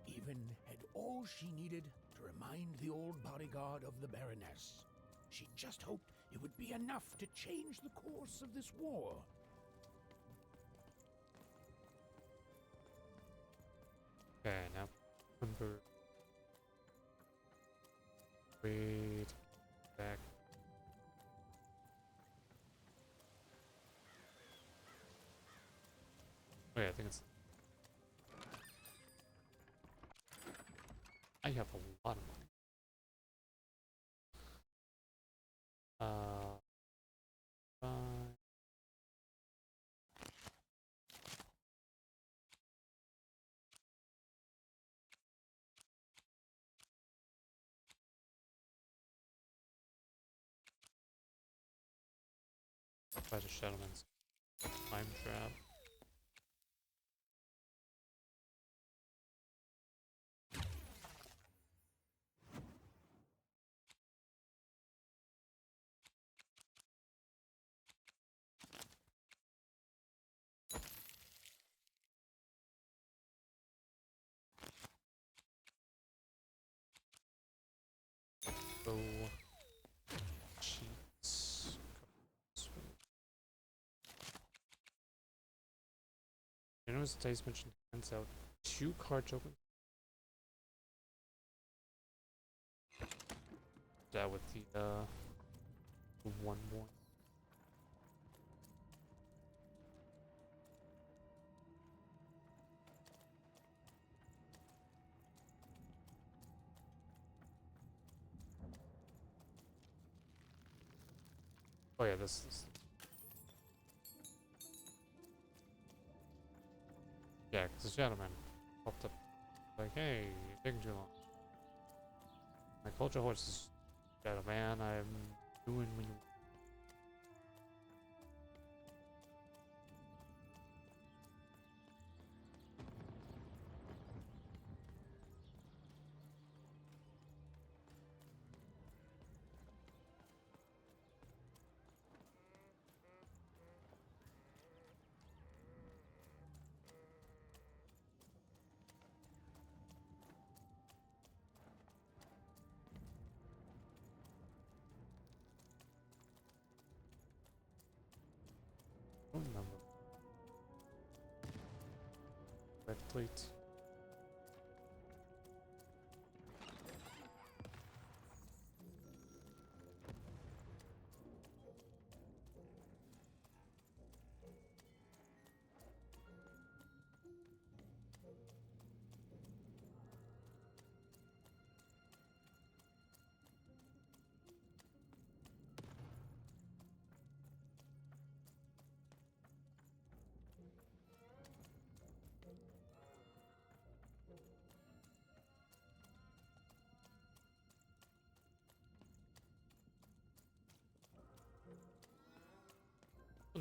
even had all she needed to remind the old bodyguard of the Baroness. She just hoped it would be enough to change the course of this war. Okay, now number. Wait. Back. Oh yeah, I think it's. I have a lot of money. Fine. By the Shadowman's time trap. So cheats. You notice the dice mentioned hands out 2 cards open. That with the 1-1. Oh yeah, this is. Yeah, because the Shadowman popped up. Like, hey, you're taking too long. My culture horse is Shadowman, I'm doing when you. Phone number. Red plate.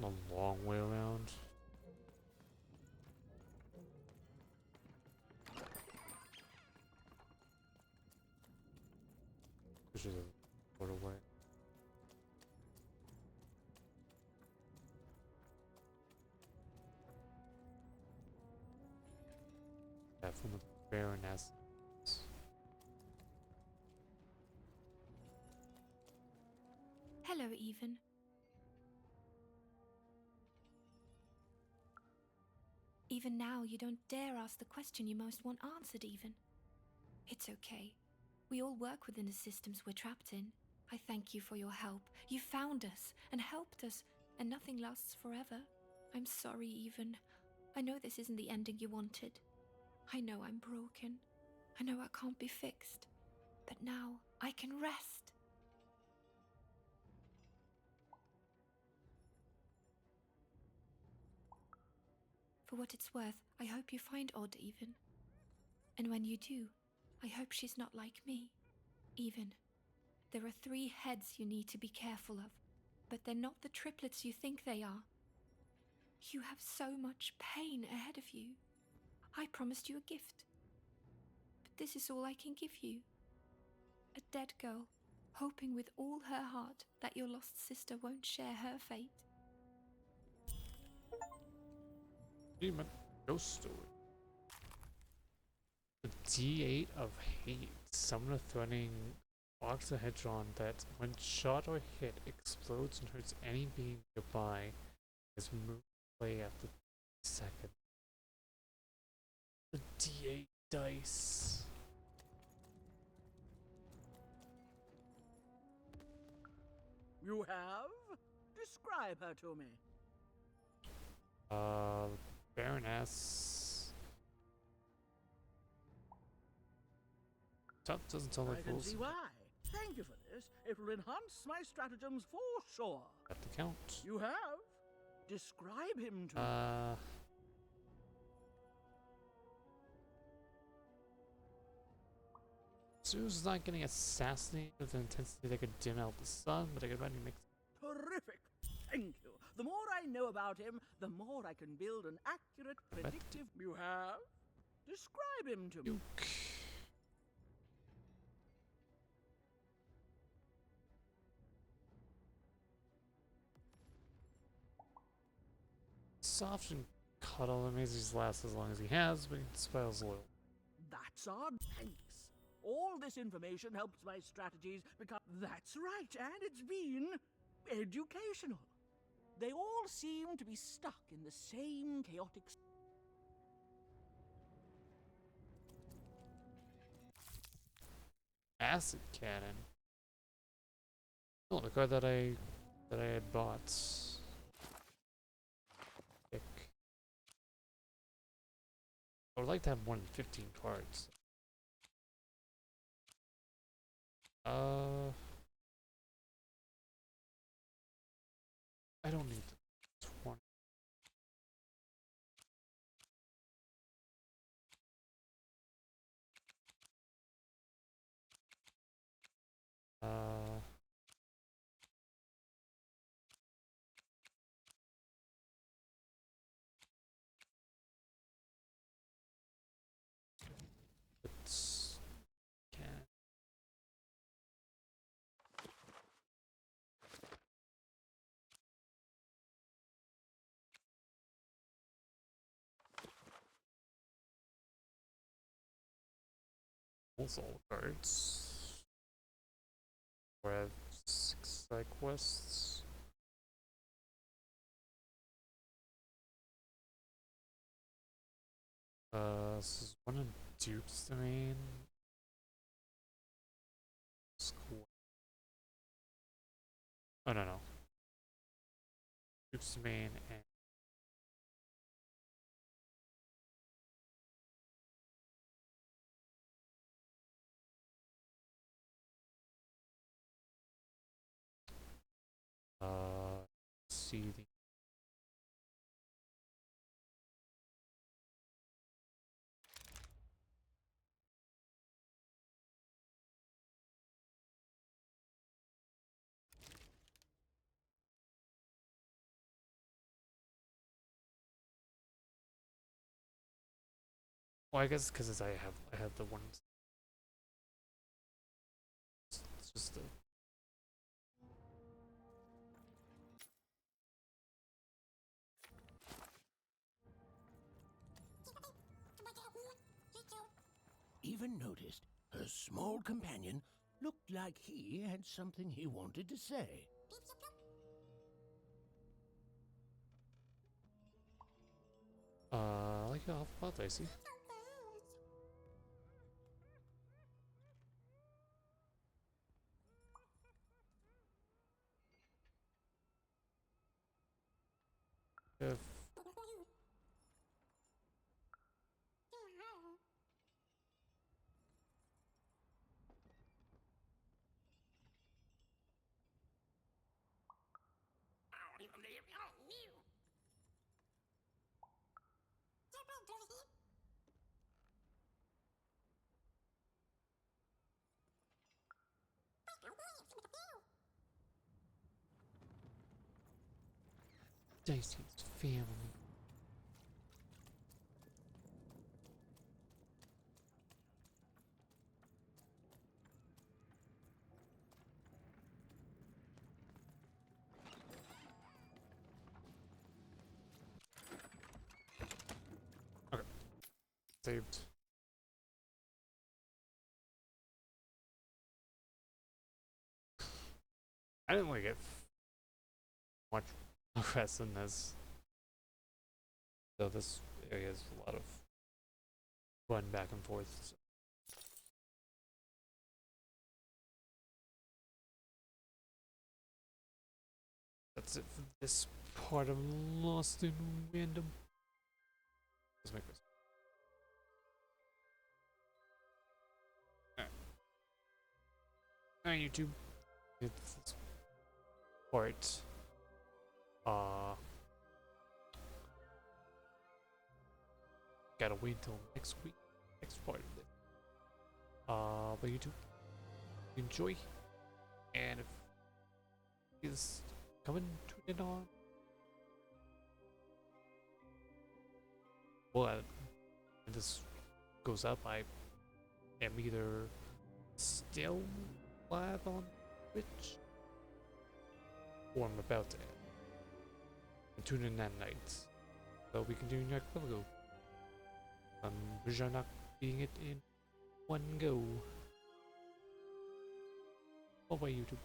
a long way around. Which is a shorter way. Yeah, from the Baroness. Hello, Even. Even now, you don't dare ask the question you most want answered, Even. It's okay. We all work within the systems we're trapped in. I thank you for your help. You found us and helped us, and nothing lasts forever. I'm sorry, Even. I know this isn't the ending you wanted. I know I'm broken. I know I can't be fixed. But now I can rest. For what it's worth, I hope you find Odd, Even. And when you do, I hope she's not like me. Even. There are 3 heads you need to be careful of, but they're not the triplets you think they are. You have so much pain ahead of you. I promised you a gift. But this is all I can give you. A dead girl, hoping with all her heart that your lost sister won't share her fate. Demon ghost story. The D8 of hate. Summon a threatening octahedron that, when shot or hit, explodes and hurts any being nearby. Is moved play after second. The D8 dice. You have? Describe her to me. Baroness. That doesn't sound like I can fools. see why. Thank you for this. It will enhance my stratagems for sure. At the count. You have? Describe him to me. Zeus not getting assassinated with an intensity that could dim out the sun, but I could run mix. Terrific. Thank you. The more I know about him, the more I can build an accurate, predictive. You have? Describe him to me. Soft and cuddle, it makes these last as long as he has, but he spells a little. That's odd. Thanks. All this information helps my strategies become. That's right, and it's been educational. They all seem to be stuck in the same chaotic. Acid cannon. Oh, the card that I had bought. Pick. I would like to have more than 15 cards. I don't need 20. It's can. All cards. We have 6 side quests. This is one in Duke's domain. School. Oh no. Duke's domain and see the Well, I guess because I have the ones. It's just the. Even noticed her small companion looked like he had something he wanted to say. Like alphabet, I see. If Dicey's family. Okay. Saved. I didn't really get much progress in this. So this area is a lot of run back and forth. So. That's it for this part of Lost in Random. Let's make this. Alright, YouTube. It's this part. Gotta wait till next week. Next part of it. But YouTube, enjoy. And if is coming to it on. Well, when this goes up, I am either still live on Twitch or I'm about to end. And tune in that night. So we can do next go. We're not being it in one go. Bye bye, YouTube.